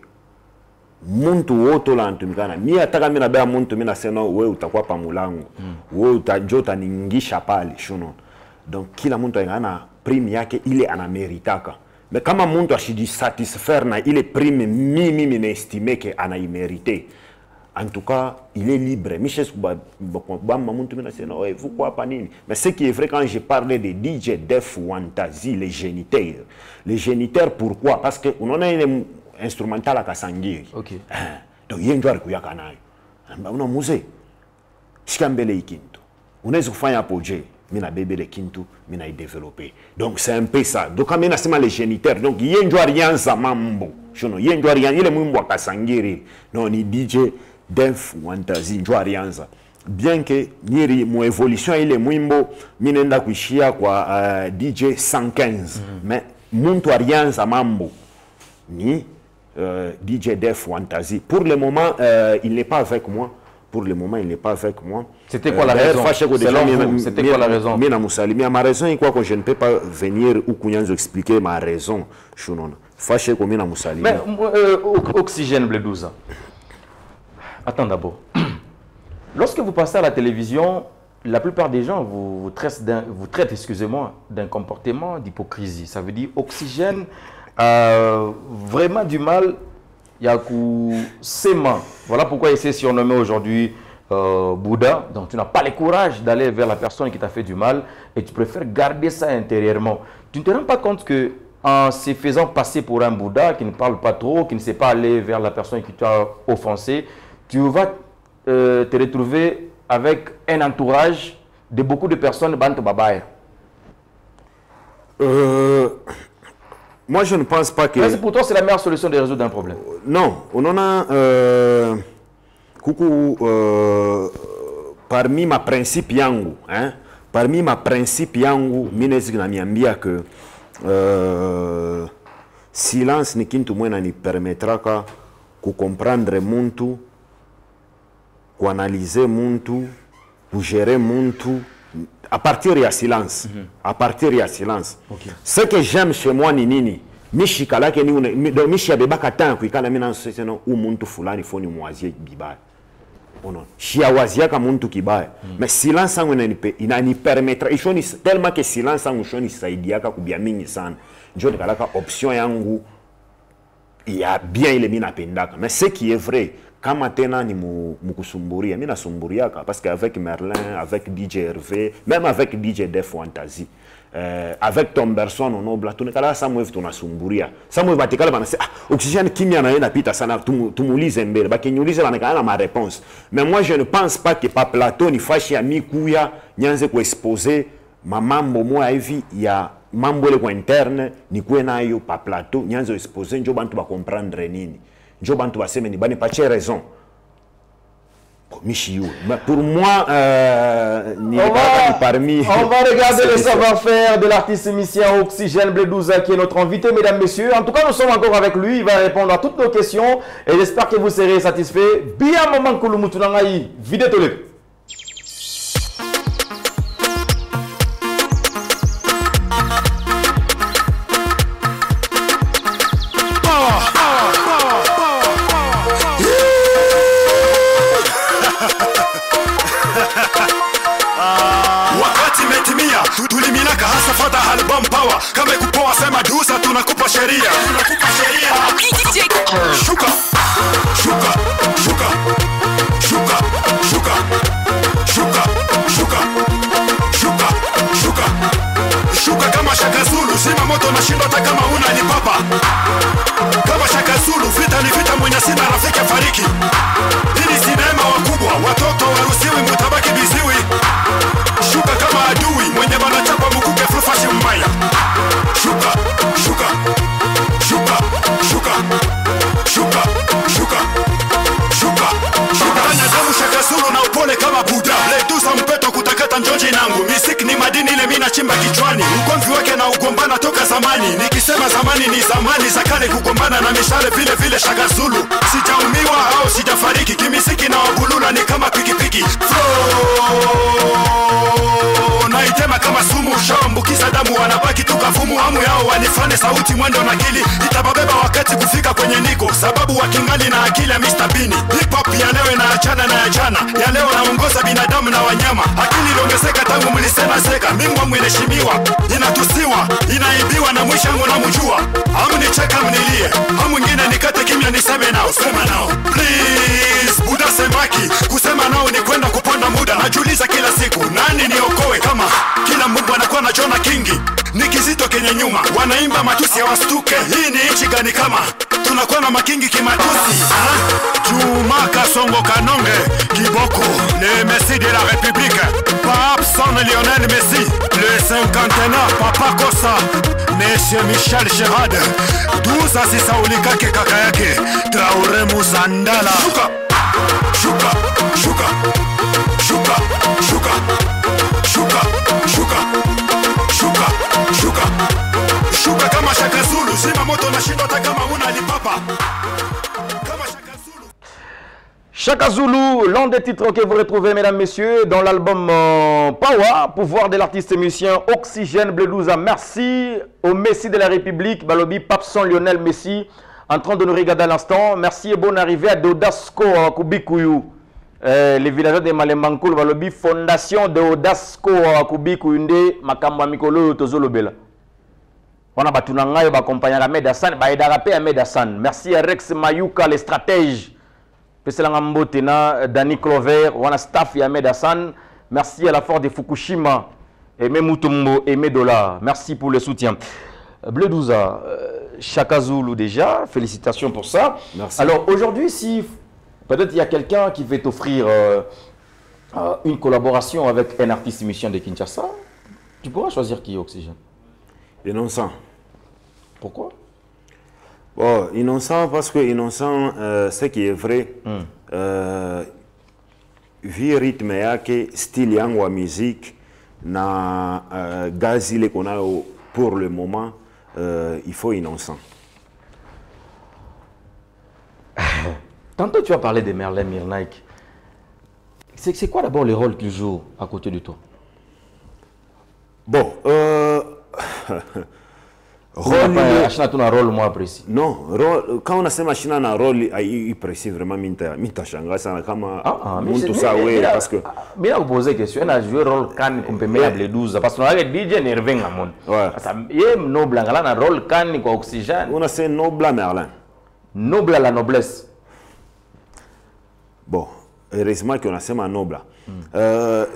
muntu woto la ntumikana mi ataka mina bea muntu mina seno we utakuwa pa mulango we utajota ningisha pale shuno donc kila muntu ana prime yake ile anameritaka mais kama muntu ashiji satisfaire na ile prime mimi n'estime que ana imerité en tout cas il est libre michel ba muntu mina seno ouais vous quoi pas nini mais ce qui est vrai quand je parlais de DJ Def Wantazi les géniteurs pourquoi parce que on a une instrumental à Kasangiri.
Ok.
Donc il y a un joueur qui a canaille. On a musée. Chikambele ikinto. On a fait un projet. Mina bébé de kinto, mina développé. Donc c'est un peu ça. Donc quand mina c'est les géniteurs. Donc il y a un joueur rien ça mambo. Il y a un joueur rien il est mumbo à Kasangiri. Non ni DJ Def Wantazi joueur rien ça. Bien que niri mon évolution il est mumbo minenda kuishia kwa DJ 115. Mais muntu rien ça mambo. Ni DJ Def Wantazi. Pour le moment, il n'est pas avec moi.
C'était quoi la raison? C'était quoi la raison?
Ma raison est quoi que je ne peux pas venir ou qu'on expliquer ma raison.
Mais Oxygène Bledouza. Attends d'abord. Lorsque vous passez à la télévision, la plupart des gens vous traitent, excusez-moi, d'un comportement d'hypocrisie. Ça veut dire Oxygène vraiment du mal. Yakou Sema. Voilà pourquoi il s'est surnommé aujourd'hui Bouddha. Donc tu n'as pas le courage d'aller vers la personne qui t'a fait du mal et tu préfères garder ça intérieurement. Tu ne te rends pas compte que en se faisant passer pour un Bouddha qui ne parle pas trop, qui ne sait pas aller vers la personne qui t'a offensé, tu vas te retrouver avec un entourage de beaucoup de personnes Bantu Babaye.
Moi, je ne pense pas que...
Mais pour toi, c'est la meilleure solution de résoudre un problème.
Non, on en a... parmi ma principe yangu, hein, minezi na miambia que silence ni kintu mwena ni permettra ka comprendre muntu, analyser muntu, gérer muntu, à partir de silence. À partir de silence.
Okay.
Ce que j'aime chez moi ni nini. Mishikala ke ni mishi abebaka tan kuikala mina seseno umuntu fulani foni mwazie bibaya. Ono. Shia wazia ka muntu kibaya. Mais silence sangu inani permettra ishoni tellement que silence sangu shoni saidiaka kubia mingi sana. Njoni kalaka option yangu ya bien ile mina pendaka. Mais ce qui est vrai kama tena ni mukusumburia, mina sumburiaka parce qu'avec Merlin, avec DJ Hervé, même avec DJ Def Wantazi, avec Tomberson on obla tunekala samwe tunasumburia. Samwe batikala banase Oxygène kimia na yena pita sana tumulize mbele. Bakinyulize banakala ma réponse. Mais moi je ne pense pas que pa plateau ni fashi ya mikuya nyanze ku exposer mamambo moi hivi ya mambo le kwa interne ni kuwe nayo pa plateau nyanze exposer njo bantu ba comprendre nini. Mais pour moi,
on va regarder le savoir-faire de l'artiste musicien Oxygène Bledouza qui est notre invité, mesdames, messieurs. En tout cas, nous sommes encore avec lui. Il va répondre à toutes nos questions et j'espère que vous serez satisfaits. Bien, maman, que le moutounangaï, vidéo.
Tuliminaka hasa fata album power kama kupoa sema dusa tunakupa sheria shuka shuka shuka shuka shuka shuka shuka shuka shuka shuka kama Shaka Zulu sima moto na shindo hata kama una ni papa kama Shaka Zulu vita ni vita mwenye sina rafiki fariki hili sinema wakubwa watoto waruhusiwi mutabaki biziwi shuka kama adui mwenye banachapa mkuke flufashi mbaya shuka shuka shuka shuka shuka shuka shuka shuka na damu Shaka Zulu na upole kama Buddha Bledouza mpeto kutakata njonji nangu misik ni madini ile mina chimba kichwani ugomvi wake na ugombana toka zamani nikisema zamani ni zamani za kale kugombana na mishale vile vile Shaka Zulu sijaumiwa au sijafariki kimisiki na wabulula ni kama pikipiki naitema kama sumu shambukiza damu wanabaki tukafumu hamu yao wanifane sauti mwendo na kili itababeba wakati kufika hapa kwenye niko sababu wakingali na akili ya Mr. Bini. Hip hop ya leo inaachana na ya jana, ya leo naongoza binadamu na wanyama. Akili iliongezeka tangu mlisema seka, mimi wangu inaheshimiwa, inatusiwa, inaibiwa na mwisho wangu namjua. Hamnicheka mnilie, mwingine nikate kimya niseme nao, sema nao please. Buda semaki, kusema nao ni kwenda kuponda muda. Najiuliza kila siku nani niokoe kama kila Mungu anakuwa na Jona Kingi. Ni kizito kenye nyuma, wanaimba matusi ya wastuke. Hii ni nchi gani kama tunakuwa na makingi kimatusi? Juma Kasongo Kanonge Kiboko, le Messi de la République. Pas absent Lionel Messi, le cinquantenaire Papa Kosa, Monsieur Michel Gérard, 12 Asisa Ulikake kaka yake Traoré Musandala. Shuka, shuka, shuka, shuka, shuka, shuka, shuka, shuka, shuka, shuka kama Shaka Zulu. Zima moto na shindo hata kama una lipapa. Kama Shaka Zulu.
Shaka Zulu, l'un des titres que vous retrouvez, mesdames, messieurs, dans l'album Power, pouvoir de l'artiste musicien Oxygène Bledouza. Merci au Messi de la République, Balobi Papson Lionel Messi, en train de nous regarder à l'instant. Merci et bonne arrivée à Dodasco Kubikuyu. Les villageois de Malembankoul, Balobi Fondation de Dodasco Kubikuyu, Makamba Mikolo Tozolobela. On a batunanga ba accompagner Ahmed Hassan, ba aidera pe Ahmed Hassan. Merci à Rex Mayuka, les stratèges. Peselanga Mbotena, Danny Clover, wana staff ya Ahmed Hassan. Merci à la force de Fukushima, Aimé Mutombo, Aimé Dollar. Merci pour le soutien. Bledouza, Shaka Zulu déjà, félicitations pour ça.
Merci.
Alors aujourd'hui, si peut-être il y a quelqu'un qui veut t'offrir une collaboration avec un artiste musicien de Kinshasa, tu pourras choisir qui est Oxygène.
Innocent.
Pourquoi?
Bon, innocent parce que innocent, ce qui est vrai, vu rythme yake, style yangu wa musique, na gazile qu'on a pour le moment, il faut innocent.
Tantôt tu as parlé de Merlin Mirnaik. C'est quoi d'abord le rôle qu'il joue à côté de toi?
Bon,
rôle moins précis.
Non, quand on a ces machines un rôle il précis vraiment minta shanga sana kama muntu sawe parce que
mais là vous posez question, on a joué rôle kan compémable 12 parce qu'on a DJ Nervin Gamon. Ça est noble ngala na rôle kan ko Oxygène.
On a c'est noble Merlin.
Noble à la noblesse.
Bon, heureusement qu'on a ces noble.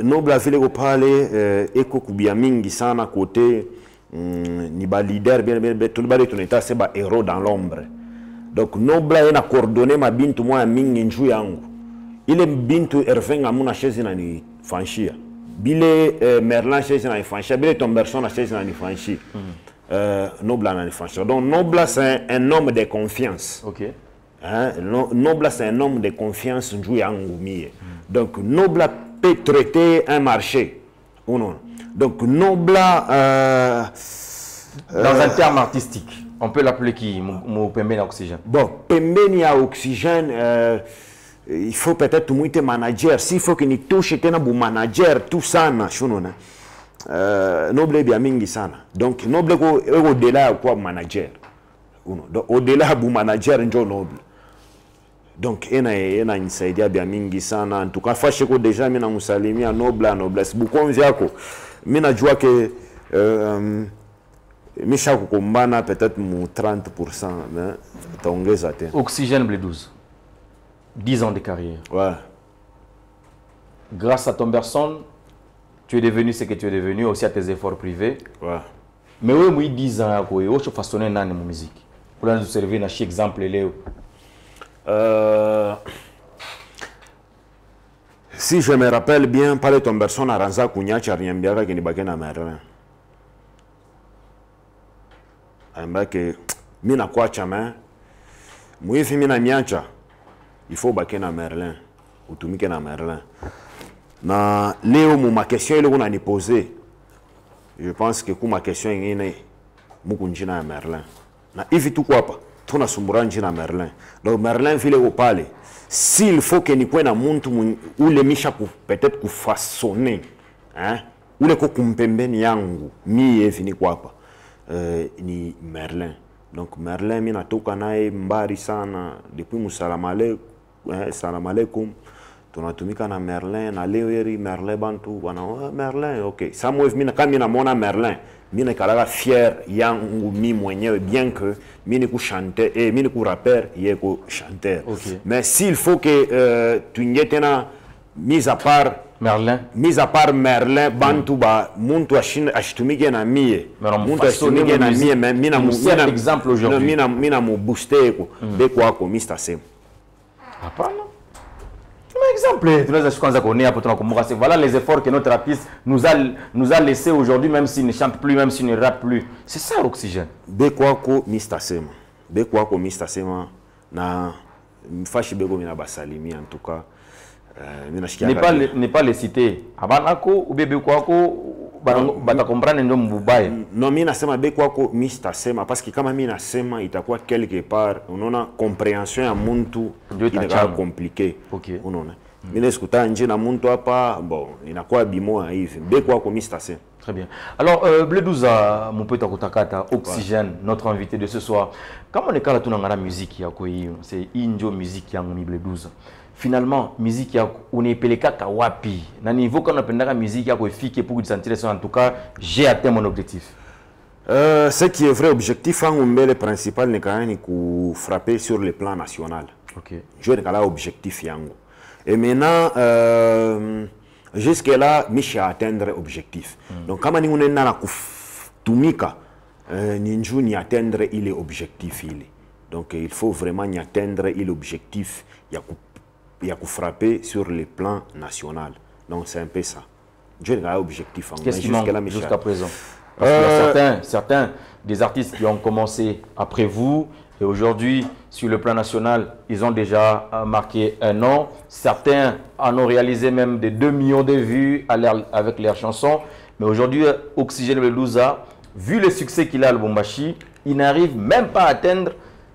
Noble a vile ko parler eko kubia mingi sana côté ni ba leader bien tout le bali tuneta c'est ba héros dans l'ombre. Donc Nobla ena coordonné ma bintu moi mingi njou yangu. Ile bintu ervenga muna chaise na ni fanchia. Bile Merlin chaise na ni fanchia, bile Tomberson na chaise na ni fanchia. Nobla na ni fanchia. Donc Nobla c'est un homme de confiance.
OK.
Hein, Nobla c'est un homme de confiance njou yangu mie. Donc Nobla peut traiter un marché ou non. Donc Nobla
dans un terme artistique, on peut l'appeler qui Pembeni à Oxygène.
Bon, Pembeni à Oxygène, il faut peut-être mouiller manager. S'il faut qu'il touche un manager, tout ça, Noble bien mingi sana. Donc Noble au-delà quoi manager. Au-delà du manager njo Noble. Donc ena nisaidia bien mingi sana. En tout cas, fâche ko déjà mina musalimia Noble noblesse. Bukonzi yako. Mina jua que Misha kukumbana peut-être mu 30%, mais taongeza tena.
Oxygène Bledouza. 10 ans de carrière.
Ouais.
Grâce à Tomberson, tu es devenu ce que tu es devenu, aussi à tes efforts privés.
Ouais.
Mais oui, moi 10 ans quoi, je suis façonné dans la musique. Pour nous servir un exemple Léo.
Si je me rappelle bien, par les Tomberson à Ranza Kounia, Charniambiaga qui n'est pas qu'un Merlin. Que mina kwa chama muifi mina miacha il faut baquer na Merlin utumike na Merlin na leo ma question ile kuna ni poser je pense que kuma question ingine muku njina ya Merlin na hivi tu kwa hapa tunasumbura njina Merlin donc Merlin vile upale s'il faut que ni kwa na muntu ule misha peut-être kufaçonner hein ule ko kumpembeni yangu mie hivi ni kwa hapa ni Merlin. Donc Merlin mina toka naye mbari sana depuis Salam Aleikum tunatumika na Merlin na leo Merlin bantu wana Merlin OK. Samuel mina kama mina mona Merlin mina kalaga fier yangu mi mwenyewe bien que mini ku chanter et mini ku rapper yeko chanteur.
Okay.
Mais s'il faut que tu nyetena mise à part Merlin bantu ba muntu ashitumike na mie muntu ashitumike na mie mina
exemple aujourd'hui
mina mu booster ko de quoi ko Mr. Sem.
Hapana. Exemple, voilà les efforts que notre artiste nous a laissé aujourd'hui, même s'il ne chante plus, même s'il ne rappe plus. C'est ça l'oxygène.
Bekwako Mr. Sema na mfashi bego mina basalimi en tout cas.
N'est pas les citer. Abanako ou bébé kwako bata comprendre ndo mbubaye.
Non, mina sema bekwako Mr. Sema parce que kama mina sema itakuwa quelque part unaona compréhension ya muntu itakuwa compliqué.
Okay.
Unaona. Mina eskuta nje na muntu hapa bon inakuwa bimoa hivi. Bekwako Mr. Sema.
Très bien. Alors, Bledouza, mon petit Kotakata, Oxygène, notre invité de ce soir. Comment on est quand on a la musique, c'est Injo musique yang mi Bledouza. Finalement, musique on est peleka kawapi. Na niveau quand on appelle la musique ya ko efficace pour sentir ça. En tout cas, j'ai atteint mon objectif.
Ce qui est vrai objectif, le principal n'est quand même de frapper sur le plan national.
Ok.
Je n'ai pas objectif yango. Et maintenant, jusque-là, je atteindre l'objectif. Donc, quand on est dans la tumika, ninju ni atteindre il objectif. Donc, il faut vraiment y atteindre l'objectif. Il y a frapper sur le plan national. Donc, c'est un peu ça. Je n'ai pas objectif.
Qu'est-ce qui manque jusqu'à présent? Parce qu'il y a certains des artistes qui ont commencé après vous. Et aujourd'hui, sur le plan national, ils ont déjà marqué un nom. Certains en ont réalisé même des 2 millions de vues avec leurs chansons. Mais aujourd'hui, Oxygène Bledouza, vu le succès qu'il a à Lubumbashi, il n'arrive même pas à atteindre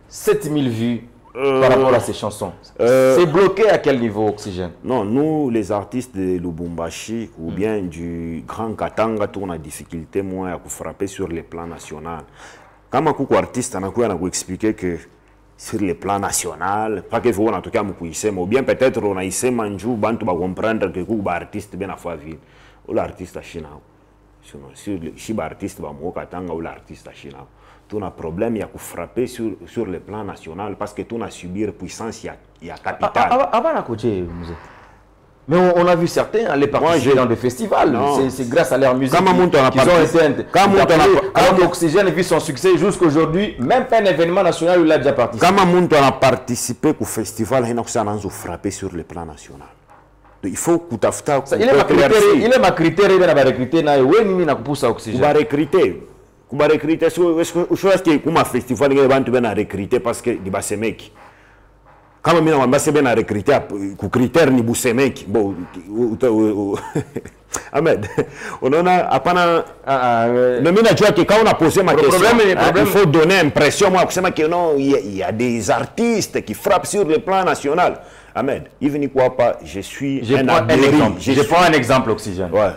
7000 vues par rapport à ses chansons. C'est bloqué à quel niveau, Oxygène?
Non, nous, les artistes de Lubumbashi ou bien du Grand Katanga, on a difficulté moins à frapper sur le plan national. Quand un artiste a expliqué que sur le plan national, pas que vous en tout cas ou bien peut-être on a essayé manjou bantu ba comprendre que un artiste bien à fois ville ou l'artiste à Chine. Sur le artiste ba mo Katanga ou l'artiste à Chine. Tout un problème il y a frapper sur le plan national parce que tout a subir puissance il y a capital.
Avant la côté mais on a vu certains aller participer dans des festivals. C'est grâce à leur musique qu'ils ont été. Quand Oxygène a vu son succès jusqu'aujourd'hui, même pas un événement national où il a déjà participé.
Quand on a participé au festival, il a frappé sur le plan national. Il faut que tu aies
il est ma critère, il va recruter. Il va
recruter. Il va recruter. Je sais que un festival, il va recruter parce que il va se mettre. Kama mimi naomba sebe na recruter ku critère ni busemeki bon Ahmed unaona hapana mimi najua que quand on a posé ma question il faut donner impression moi kusema que non il y a des artistes qui frappent sur le plan national. Ahmed even quoi pas je
prends un exemple Oxygène.
Ouais.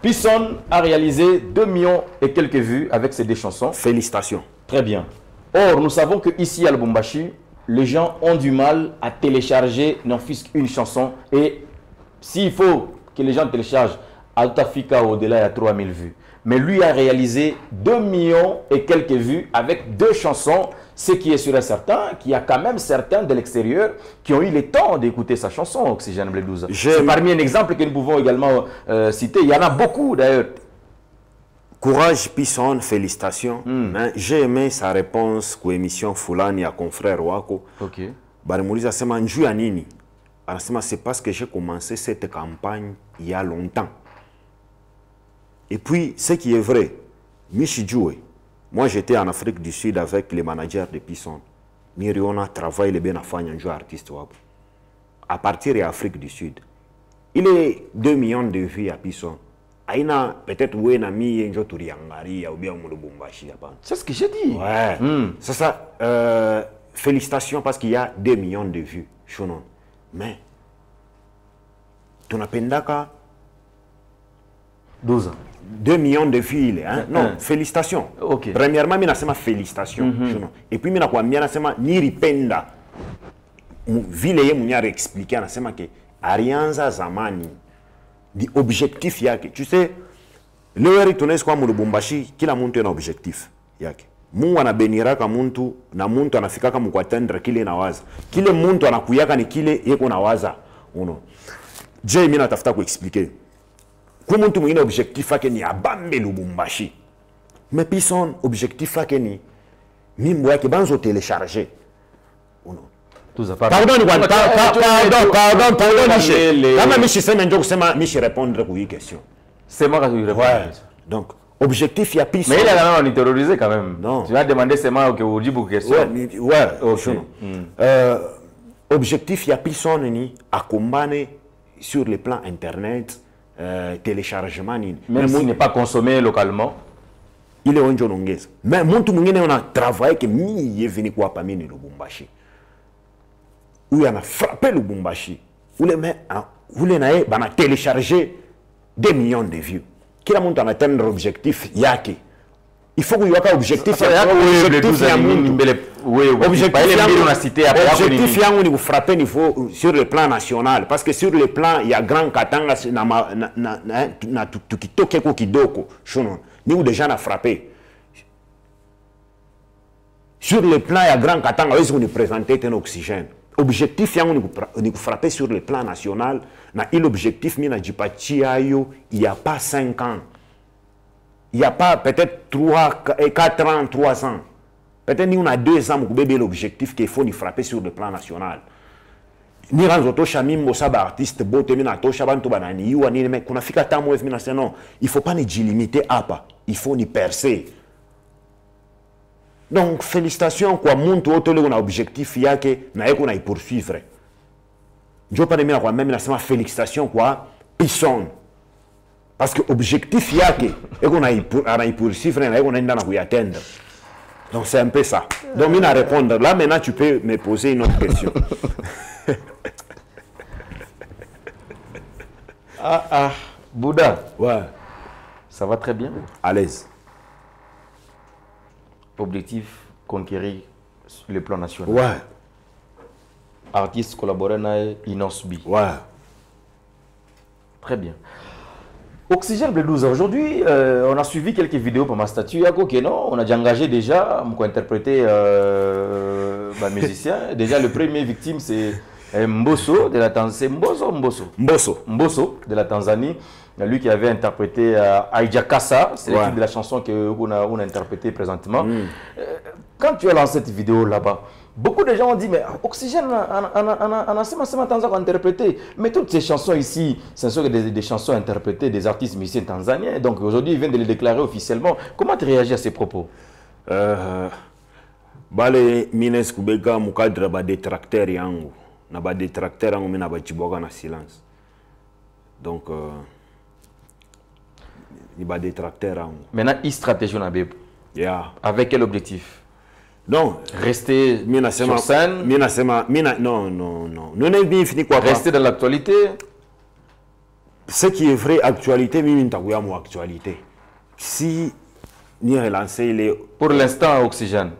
Pisson a réalisé 2 millions et quelques vues avec ses 2 chansons.
Félicitations.
Très bien. Or nous savons que ici à Lubumbashi les gens ont du mal à télécharger n'en-fût qu'une chanson. Et s'il faut que les gens téléchargent, Altafika au-delà, il y a 3000 vues. Mais lui a réalisé 2 millions et quelques vues avec 2 chansons. Ce qui est sûr et certain, qu'il y a quand même certains de l'extérieur qui ont eu le temps d'écouter sa chanson, Oxygène Bledouza. C'est parmi un exemple que nous pouvons également citer. Il y en a beaucoup d'ailleurs.
Courage, Pisson, félicitations. J'ai aimé sa réponse à l'émission Fulani à confrère Wako.
Ok.
Barimouliza sema njou ya nini? C'est parce que j'ai commencé cette campagne il y a longtemps. Et puis, ce qui est vrai, Michi Djoué, moi j'étais en Afrique du Sud avec les managers de Pisson. Miriona travaille le bien à faire un jeu artiste Wako. À partir de l'Afrique du Sud. Il est 2 millions de vues à Pisson. Aina peut-être où na mi enjo turiangari ou bien au Lubumbashi.
C'est ce que j'ai dit.
Ouais. C'est ça. Félicitations parce qu'il y a 2 millions de vues. Mais tunapendaka
12 ans.
2 millions de vues. Hein? Non, félicitations.
Okay.
Premièrement, je vais félicitations. Et puis, je vais niripenda. Vile ye mwenye expliquer anasema que Arianza zamani di objectif yake. Tu sais, leo heri tunaweza kwa Lubumbashi kila mtu ana objectif yake. Mungu anabeniraka mtu na mtu anafikaka mkwatendre kile nawaza. Kile mtu anakuyaka ni kile yeko nawaza. Uno. Je, mimi natafuta kuexpliquer. Kwa mtu mwingine objectif yake ni abambe Lubumbashi. Mais puis son objectif yake ni mimbo yake banzo télécharger. Uno. Pardon, Michel. Kama Michel sema ndio kusema Michel répondre kwa hii question.
C'est moi qui réponds.
Ouais. Donc objectif il y a plus.
Mais il a quand même terrorisé quand même.
Non.
Tu vas demander seulement que vous dites beaucoup de questions.
Ouais. Okay. Objectif il y a plus son ni à combattre sur le plan internet, téléchargement ni.
Même s'il n'est pas consommé localement.
Il est onjo nongeza. Mais mtu mwingine on a travaillé que mi est venu kwa pamini Lubumbashi. Où il a frappé Lubumbashi. Où les nae bana télécharger 2 millions de vues. Qui a monté à atteindre l'objectif yake. Il faut qu'il y ait un objectif. Objectif il faut frapper niveau sur le plan national. Parce que sur le plan, il y a grand Katanga na tukitoke kidoko. Nous déjà na frappé. Sur le plan, il y a grand Katanga, où nous présenter un oxygène. Objectif il faut frapper sur le plan national. L'objectif il n'y a pas 5 ans. Il n'y a pas peut-être 4 ans, 3 ans. Peut-être qu'on a 2 ans pour bébé l'objectif qu'il faut frapper sur le plan national. Ni ranzo chamim saba artiste bote mina tosha bantu banani yuwa ni me kuna fika tamu ev mina non il faut pas ni limiter hapa, il faut ni percer. Donc félicitations kwa muntu wote le una objectif yake na yeko na poursuivre. Je pas de mina kwa même nasema félicitations kwa Pisson. Parce que objectif yake eko na poursuivre na yeko na ndana kuyatenda. Donc c'est un peu ça. Donc mina répondre là maintenant tu peux me poser une autre question.
Bouddha.
Ouais.
Ça va très bien.
À l'aise.
Objectif, conquérir le plan national.
Ouais.
Artiste collaboré avec Inosbi.
Ouais.
Très bien. Oxygène Bledouza, aujourd'hui, on a suivi quelques vidéos pour ma statue. On a déjà engagé pour interpréter musicien. Déjà, le premier victime, c'est Mbosso de la Tanzanie. Mbosso de la Tanzanie. Lui qui avait interprété Aïdja Kassa, c'est le titre de la chanson qu'on a interprétée présentement. Quand tu as lancé cette vidéo là-bas, beaucoup de gens ont dit, mais Oxygène, on a interprété. Mais toutes ces chansons ici, ce sont des chansons interprétées des artistes musiciens tanzaniens. Donc aujourd'hui, ils viennent de les déclarer officiellement. Comment tu réagis à ces propos?
Bale Mines Kubeka mukadra ba détracteur yangu. Na ba détracteur yangu mina ba chiboka na silence. Donc il va détracteur.
Maintenant, il stratégie on a avec quel objectif?
Non,
rester sur scène.
Non. Nous n'avons pas fini quoi.
Rester dans l'actualité.
Ce qui est vrai, actualité, mais actualité. Si nous relancer les.
Pour l'instant, Oxygène,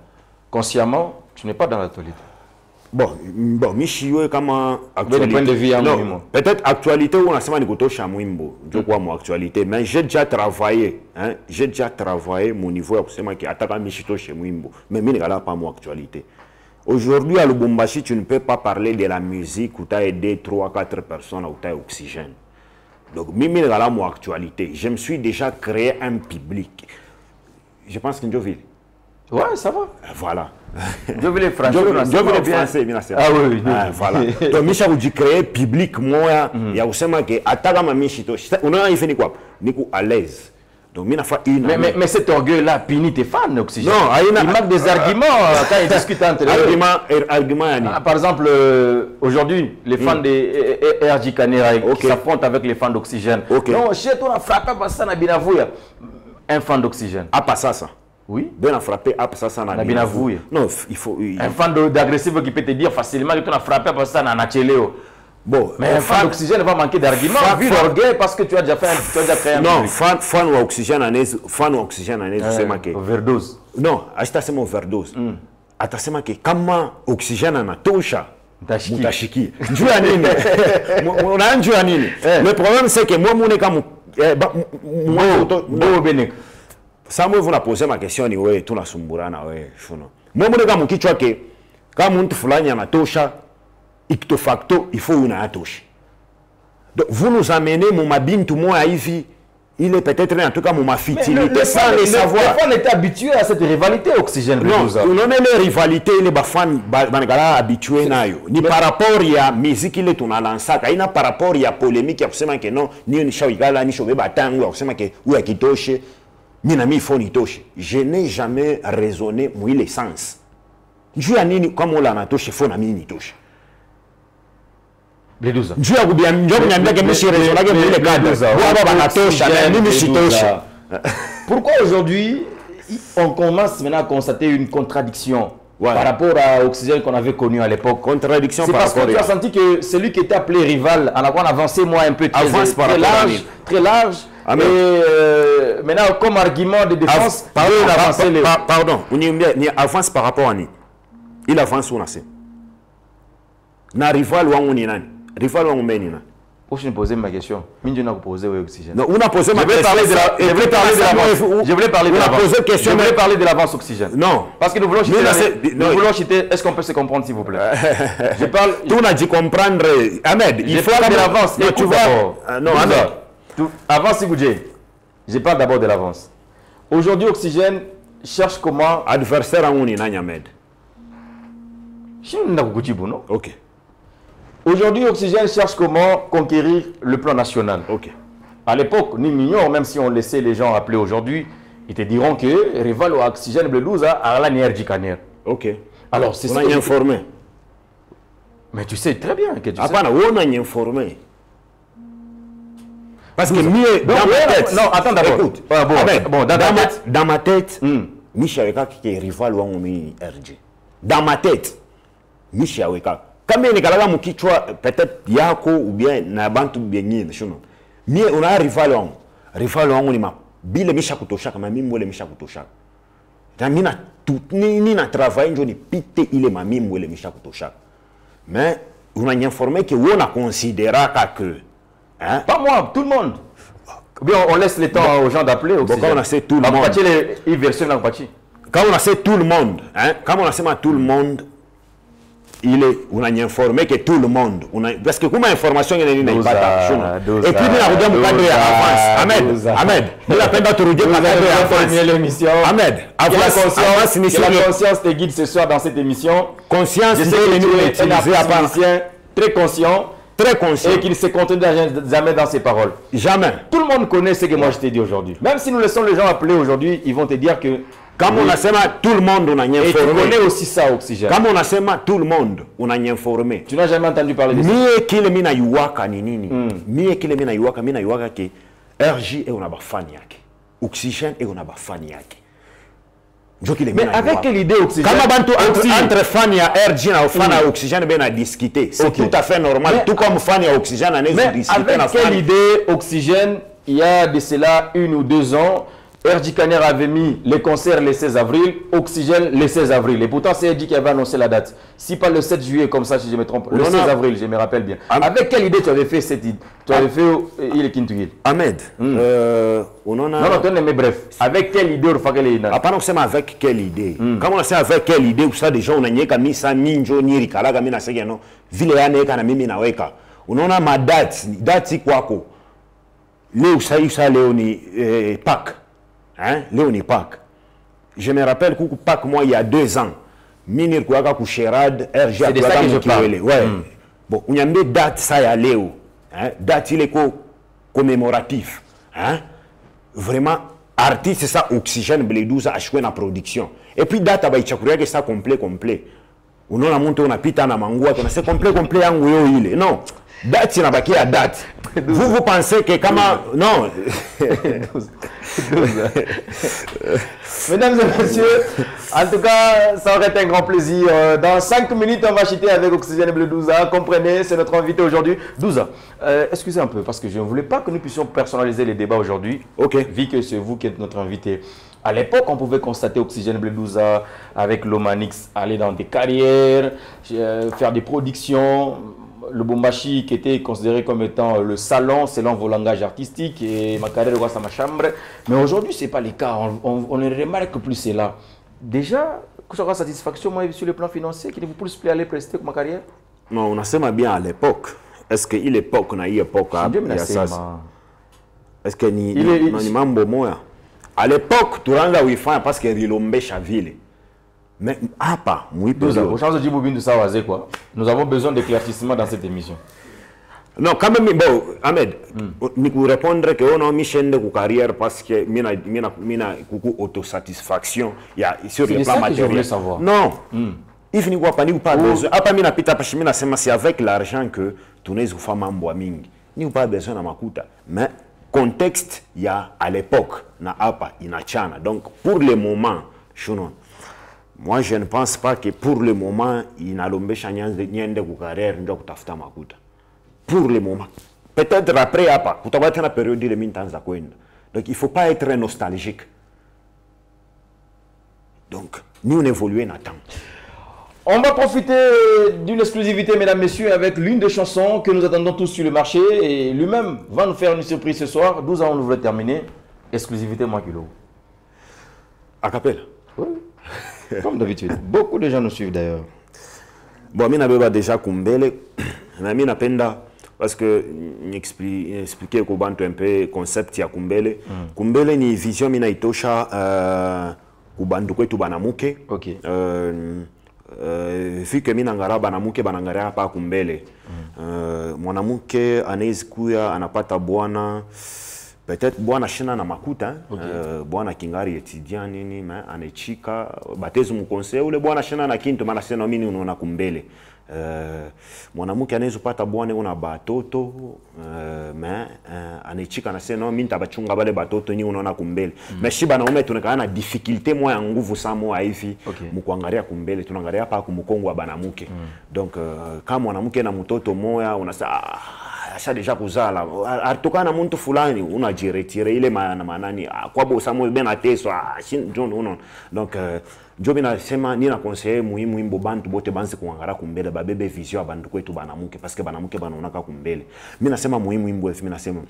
consciemment, tu n'es pas dans l'actualité.
Bon, Michio comment
actualité.
Peut-être actualité ou on a seulement nikoto chamwimbo, je crois mon actualité, mais j'ai déjà travaillé, mon niveau à seulement qui attaque Michito chez Mwimbo, mais mine là pas mon actualité. Aujourd'hui à Lubumbashi, tu ne peux pas parler de la musique où tu as aidé 3 4 personnes où tu as oxygène. Donc mine là mon actualité, je me suis déjà créé un public. Je pense que Njoville.
Ouais, ça va.
Voilà.
Je veux les français.
Je veux les français, bien sûr.
Ah oui.
Voilà. Donc, Micha vous dit créer public, moi, il y a aussi que attaque ma Michito. On a fait quoi? Nico à l'aise. Donc,
mais cet orgueil-là punit tes fans, Oxygène. Non, il manque des arguments quand ils discutent entre eux.
Argument.
Par exemple, aujourd'hui, les fans de RJ Kanera qui s'affrontent avec les fans d'Oxygène. Non, chez toi, on a frappé par ça, un fan d'Oxygène.
Ah, pas ça.
Oui.
Ben a frappé à ça ça n'a
bien avoué.
Non, il faut
un fan d'agressif qui peut te dire facilement que tu as frappé à ça na Nacheleo.
Bon,
mais un fan d'Oxygène va manquer d'arguments vu l'orgueil parce que tu as déjà créé un
non, fan ou Oxygène c'est marqué.
Overdose.
Non, acheter c'est mon overdose. Atasema que kama Oxygène anatosha mutashiki. Njua nini? Unajua nini? Le problème c'est que moi kama
moi benek.
Ça moi vous la poser ma question ni wewe tunasumburana wewe shuno. Moi kama kichwa ke kama mtu fulani anatosha icto facto il faut una atosha. Donc vous nous amenez mon mabintu moi hivi. Il est peut-être en tout cas mon fitilité sans le savoir.
Les fans étaient habitués à cette rivalité Oxygène.
Non, on a les rivalités, les fans habitués ni par rapport à musique il est on a lancé, il par rapport à polémique à kusema que non, ni une shawigala ni shobe batangu à kusema que ou akitoshe, ni na mi foni toshe. Je n'ai jamais raisonné moi l'essence. Njoo ya nini kama on la natoshe fona mimi ni toshe.
Les 12 ans.
Njoo ya kubiambia que monsieur raisonnable moi les cadres. Baba banatosha na mimi sitosha.
Pourquoi aujourd'hui on commence maintenant à constater une contradiction par rapport à Oxygène qu'on avait connu à l'époque?
Contradiction
par rapport à... C'est parce que tu as senti que celui qui était appelé rival, on a avancé moi un peu très large. Et maintenant comme argument de défense,
pardon, il avance par rapport à ni. Il avance où c'est. Na rival wangu ni nani? Rival wangu meni nani?
Pourquoi je me posais ma question? Je n'ai pas posé Oxygène.
Non, on a posé ma question.
Je voulais parler de l'avance Oxygène.
Non.
Parce que nous voulons chiter. Est-ce qu'on peut se comprendre s'il vous plaît? Je parle.
Tout on a dit comprendre. Ahmed, il faut
de l'avance.
Non, tu vois.
Non, Ahmed. Avance Sigoudje. Je parle d'abord de l'avance. Aujourd'hui, Oxygène cherche comment.
Adversaire à Ouni Nani Ahmed.
Non?
Ok.
Aujourd'hui, Oxygène cherche comment conquérir le plan national.
Ok.
À l'époque, ni mignon, même si on laissait les gens appeler aujourd'hui, ils te diront que rival au Oxygène Blelouza a la nière Djikaner.
Ok.
Alors, c'est ça.
On a informé.
Mais tu sais très bien que tu sais.
On a informé. Parce que mieux dans ma tête.
Non, attends d'abord.
Écoute.
Bon,
dans ma tête, Michaweka qui est rival ou RG. Dans ma tête, Michaweka. Quand il y a un peut-être Yako ou bien Nabantu bien mais on a un rival on est ma bile Misha Kutosha comme mimi le Misha Kutosha. Tamina tout ni na travail je ne pite il est ma mimi le Misha Kutosha. Mais on a informé que on a considéré que hein
pas moi tout le monde. Bien on laisse le temps aux gens d'appeler
quand on a sait tout le monde. Quand on a sait tout le monde hein quand on a sait tout le monde on a informé que tout le monde parce que comme information il y a une pas et puis il a regardé mon cadre avance Ahmed il a peine d'interroger mon cadre
l'émission
Ahmed
la conscience te guide ce soir dans cette émission
conscience
je sais que tu es un musicien très conscient et qu'il ne se contente jamais dans ses paroles
jamais
tout le monde connaît ce que moi je t'ai dit aujourd'hui même si nous laissons les gens appeler aujourd'hui ils vont te dire que
comme on a sema tout le monde on a informé.
Et tu connais aussi ça Oxygène.
Comme on a sema tout le monde on a informé.
Tu n'as jamais entendu parler de ça.
Mie kile mina yuwaka ni nini? Mie kile mina yuwaka ke RJ et on a ba fan yake. Oxygène et on a ba fan yake.
Mais avec quelle idée Oxygène?
Comme bantu entre fan ya RJ na fan ya Oxygène ben à discuter. C'est tout à fait normal.
Mais,
tout comme fan ya Oxygène à discuter.
Avec quelle idée Oxygène il y a de cela 1 ou 2 ans? RJ Kaner avait mis les concerts le 16 avril, Oxygène le 16 avril. Et pourtant, c'est RJ qui avait annoncé la date. Si pas le 7 juillet, comme ça, si je me trompe, le 16 avril, je me rappelle bien. Avec quelle idée tu avais fait cette idée? Tu avais fait Il est Kintuil.
Ahmed,
Non, mais bref. Avec quelle idée on fait les
pas non seulement avec quelle idée. Comme on sait avec quelle idée, ou ça déjà on a nié mis ça ninjo ni rikala kami na sege no. Vile ya ne kana mimi na weka. Unaona ma date kwako. Leo ça leo ni Pâques. Hein, Léonie Pâques. Je me rappelle que Pâques, moi, il y a 2 ans, Minir Kouaka Koucherad, RG
c'est de ça que je parle.
Ouais. Bon, on y a des dates, ça y a Léo. Hein, date, il est commémoratif. Hein? Vraiment, artiste, c'est ça, Oxygène, Blelouza, a joué dans la production. Et puis, date, il y a ça complet. unaona mtu unapita na mangua tunasema complet yangu yo ile non date inabaki ya date. Vous pensez que kama non
Mesdames et messieurs, en tout cas, ça aurait été un grand plaisir. Dans 5 minutes, on va chuter avec Oxygène Bleu Douza. Comprenez, c'est notre invité aujourd'hui. Douza, excusez un peu, parce que je ne voulais pas que nous puissions personnaliser les débats aujourd'hui.
Ok.
Vu que c'est vous qui êtes notre invité. À l'époque, on pouvait constater Oxygène Bleu Douza avec l'Omanix aller dans des carrières, faire des productions. Le Bombashi qui était considéré comme étant le salon selon vos langages artistiques et ma carrière de ma chambre. Mais aujourd'hui, ce n'est pas le cas. On ne remarque plus cela. Déjà, que ça aura satisfaction moi, sur le plan financier qui ne vous pousse plus à aller prester comme ma carrière?
Non, on a sait bien à l'époque. Est-ce que l'époque, on a eu époque est-ce que ni mambo moya? À l'époque, tu rends oui fin parce que rilombe chavile. Mais pas, oui,
au chance de Djiboubine de Sawazé, quoi. Nous avons besoin d'éclaircissement dans cette émission.
Non, quand même, bon, Ahmed, ni vous répondre que on a mis chaîne de carrière parce que mina coucou autosatisfaction, il y a sur le plan matériel. Non, il finit quoi pas ni pas besoin. Apa mina pita parce que mina c'est avec l'argent que tu n'es pas mambo mingi. Ni pas besoin na makuta. Mais contexte, il y a à l'époque na apa inachana. Donc pour le moment, chunon. Moi, je ne pense pas que pour le moment, il n'a pas de carrière de makuta. Pour le moment. Peut-être après, il y a une période de minutes. Donc, il ne faut pas être nostalgique. Donc, nous, on évolue dans le temps.
On va profiter d'une exclusivité, mesdames, messieurs, avec l'une des chansons que nous attendons tous sur le marché. Et lui-même va nous faire une surprise ce soir. 12 ans, on voulait terminer. Exclusivité, moi, Kilo.
A cappella.
Oui. Comme d'habitude. Beaucoup de gens nous suivent d'ailleurs.
Bon, je n'ai déjà Kumbele. Mais je penda parce que expliquer un peu le concept ya Kumbele. Kumbele ni vision mina itosha kubandu kwetu banamuke.
OK.
Vu que mina ngara banamuke banangara pa Kumbele. Mwanamke anaweza kuya anapata bwana peut-être bwana shina na makuta bwana kingari étudiant nini mais anechika batezo mu conseil ule bwana shina na kintu maana sema mimi unaona Kumbele mwanamke anaweza kupata bwana una batoto mais anechika na sema mimi nitabachunga bale batoto ni unaona Kumbele mais shiba naume tunakana na difficulté moi ya nguvu samo hivi mkuangalia Kumbele tunaangalia hapa kumkongo wa banamuke donc kama mwanamke na mtoto moya unasema asha deja kuzala atokana na mtu fulani unajiretire ile manani kwa bo Samuel ben ateso John uno donc ndio bina sema nina conseiller muhimu imbo bantu bote banze kuangara Kumbele babebe vision bantu kwetu banamuke parce que banamuke banaonaka Kumbele mimi nasema muhimu imbo mimi nasema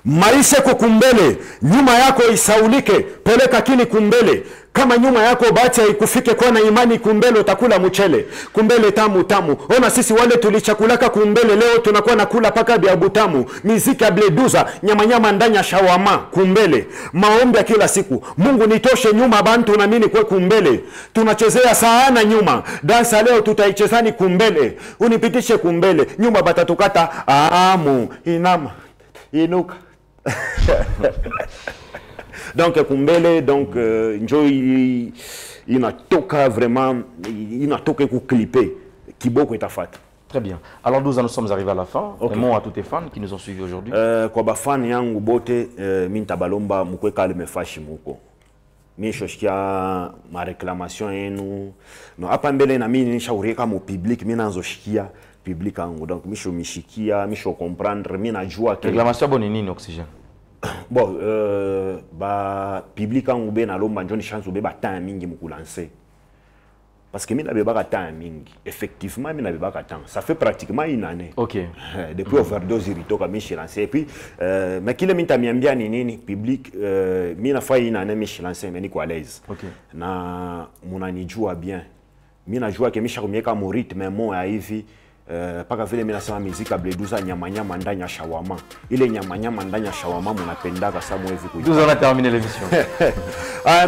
maisha kwa Kumbele nyuma yako isaulike peleka kini Kumbele kama nyuma yako bahati ikufike kwa na imani Kumbele utakula mchele Kumbele tamu tamu ona sisi wale tulichakulaka Kumbele leo tunakuwa nakula paka bia butamu miziki ya Bleu Douza nyama ndani ya shawama Kumbele maombi ya kila siku Mungu nitoshe nyuma bantu na mimi kwa Kumbele tunachezea sana nyuma dansa leo tutaichezani Kumbele unipitishe Kumbele nyuma batatukata amu inama inuka donc Kumbele donc enjoy inatoka vraiment inatoka ku clipper kiboko itafata.
Très bien. Alors nous sommes arrivés à la fin. Un mot à tous tes fans qui nous ont suivis aujourd'hui.
Kwa ba fan yangu bote mimi nitabalomba mkwe kale mefashi muko. Mimi shoshikia ma réclamation yenu. No hapa mbele na mimi nishaurika mu public mimi nanzoshikia public yangu donc misho mishikia misho comprendre mimi najua
que réclamation bonne nini Oxygène
bon ba public yangu be na lomba njoni chance be ba temps mingi mukulancer parce que mimi nabeba temps mingi effectivement mimi nabeba temps ça fait pratiquement une année
OK
depuis overdose iritoka mimi lancer et puis mais kile mimi tamiambia ni nini public mimi nafanya une année mimi lancer mais niko à l'aise na munanijua bien mimi najua ke mimi shakumieka mo rythme mo ya hivi paka vile mimi nasema muziki ya Bleu Douza nyama ndani ya shawama ile nyama ndani ya shawama mnapendaka sana hivi kuja.
Nous on a terminé l'émission.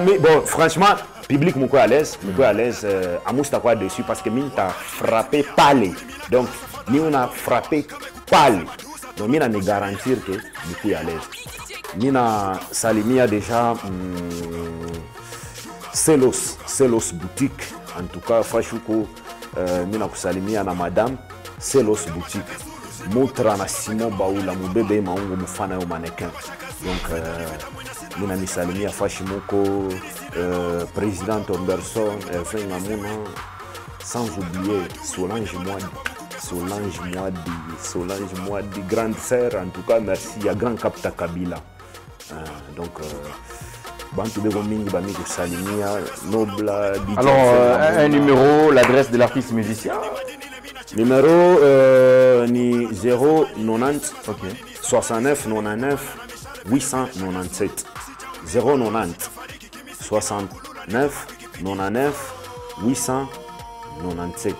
Mais bon franchement public mko à l'aise amusta kwa dessus parce que mimi t'a frappé pale donc ni on a frappé pale donc mimi na me garantir que mko à l'aise mimi na salimia déjà Celos boutique en tout cas fashuko mina kusalimia na madame Selos Boutique Mutra na Simon Baula mubebe maungu mfana yo mannequin. Donc mina nisalimia Fashimuko, président Anderson, Hervé Ngamuna, sans oublier Solange Moadi, grande sœur, en tout cas merci à Grand Capta Kabila. Donc Bantu Bego Mingi Bamigo Salimia, Nobla, DJ.
Alors un numéro, l'adresse de l'artiste musicien.
Numéro ni 090 69 99 897 090 69 99 897.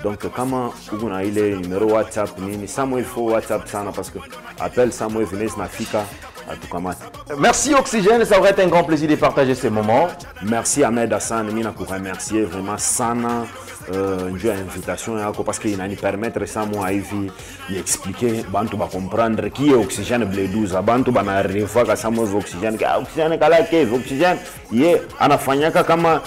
Donc kama kuna ile numéro WhatsApp nini Samuel, il faut WhatsApp sana parce que appel Samuel venez nafika atukamata.
Merci Oxygène, ça aurait été un grand plaisir de partager ces moments.
Merci Ahmed Hassan, mina ku remercier vraiment sana une invitation parce qu'il va nous permettre ça moi hivi expliquer bantu ba comprendre qui est Oxygène Blé 12 bantu bana revoir ka Samuel Oxygène kala ke Oxygène ye anafanyaka kama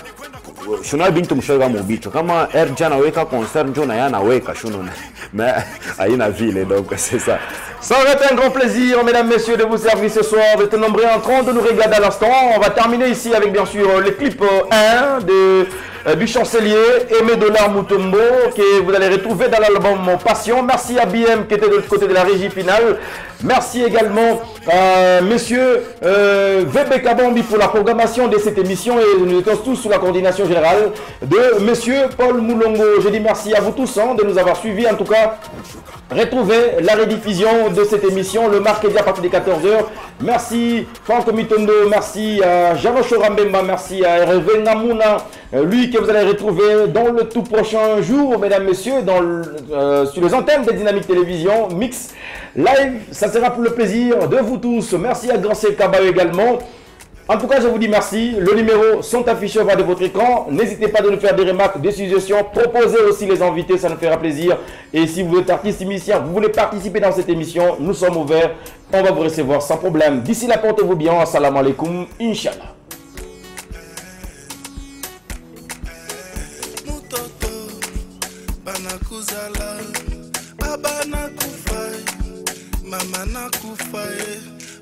shuna bintu mshoga mobito kama Erjana weka concert njona yana weka shuno mais aina ville donc c'est ça.
Ça aurait été un grand plaisir, mesdames, messieurs, de vous servir ce soir. Vous êtes nombreux en train de nous regarder à l'instant. On va terminer ici avec, bien sûr, le clip 1 du chancelier Aimé Dollar Mutombo, que vous allez retrouver dans l'album Passion. Merci à BM qui était de l'autre côté de la régie finale. Merci également à monsieur VB Kabambi pour la programmation de cette émission. Et nous étions tous sous la coordination générale de monsieur Paul Moulongo. Je dis merci à vous tous de nous avoir suivis. En tout cas, retrouvez la rediffusion de cette émission le mercredi à partir de 14h. Merci Franck Mitondo, merci à Javo Chorambemba, merci à Hervé Ngamuna, lui que vous allez retrouver dans le tout prochain jour, mesdames, messieurs, sur les antennes de Dynamique Télévision Mix Live. Ça sera pour le plaisir de vous tous. Merci à Grand C Kabao également. En tout cas, je vous dis merci. Les numéros sont affichés au bas de votre écran. N'hésitez pas à nous faire des remarques, des suggestions. Proposez aussi les invités, ça nous fera plaisir. Et si vous êtes artiste musicien, vous voulez participer dans cette émission, nous sommes ouverts. On va vous recevoir sans problème. D'ici là, portez-vous bien. Assalamu alaikum. Inch'Allah.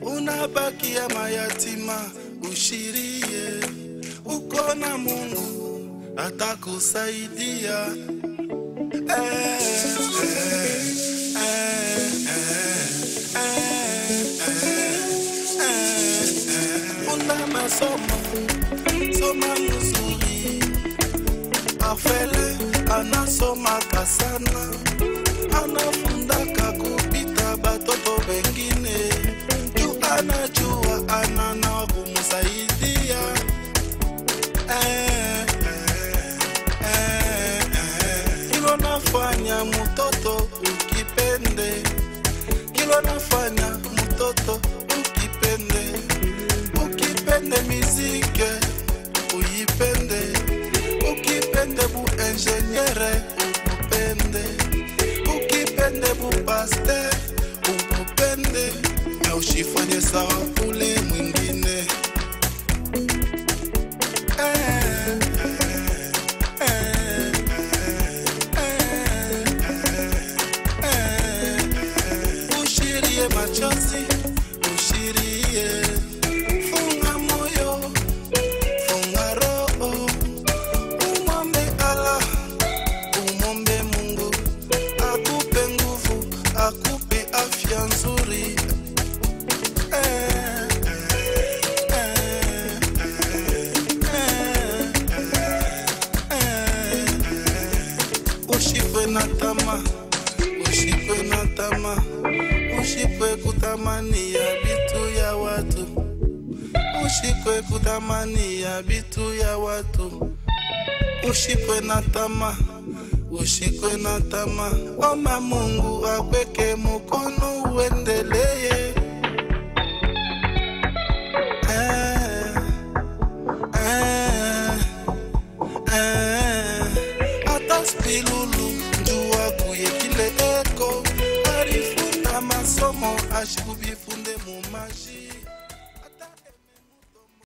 Unabaki ya mayatima ushirie, uko na Mungu atakusaidia. Una masomo soma mzuri, afele anasoma kasana, anafundaka kupita batoto bengine, anajua anana kumsaidia. Kilo nafanya mtoto ukipende, kilo nafanya mtoto ukipende, ukipende mizike uipende, ukipende bu engineer ukupende, ukipende bu pasteur ukupende. Usifanye sawa kule mwingine. Ushirie machozi, ushirie. Funga moyo, funga roho. Umombe Allah, umombe Mungu, akupe nguvu, akupe afya nzuri. Ushikwe kutamania bitu ya watu, ushikwe kutamania bitu ya watu, ushikwe na tamaa, ushikwe na tamaa. Omba Mungu akweke mkono uendelee. Hata spilulu njua kuye kile eko, arifu na masomo ashikubifunde mumaji.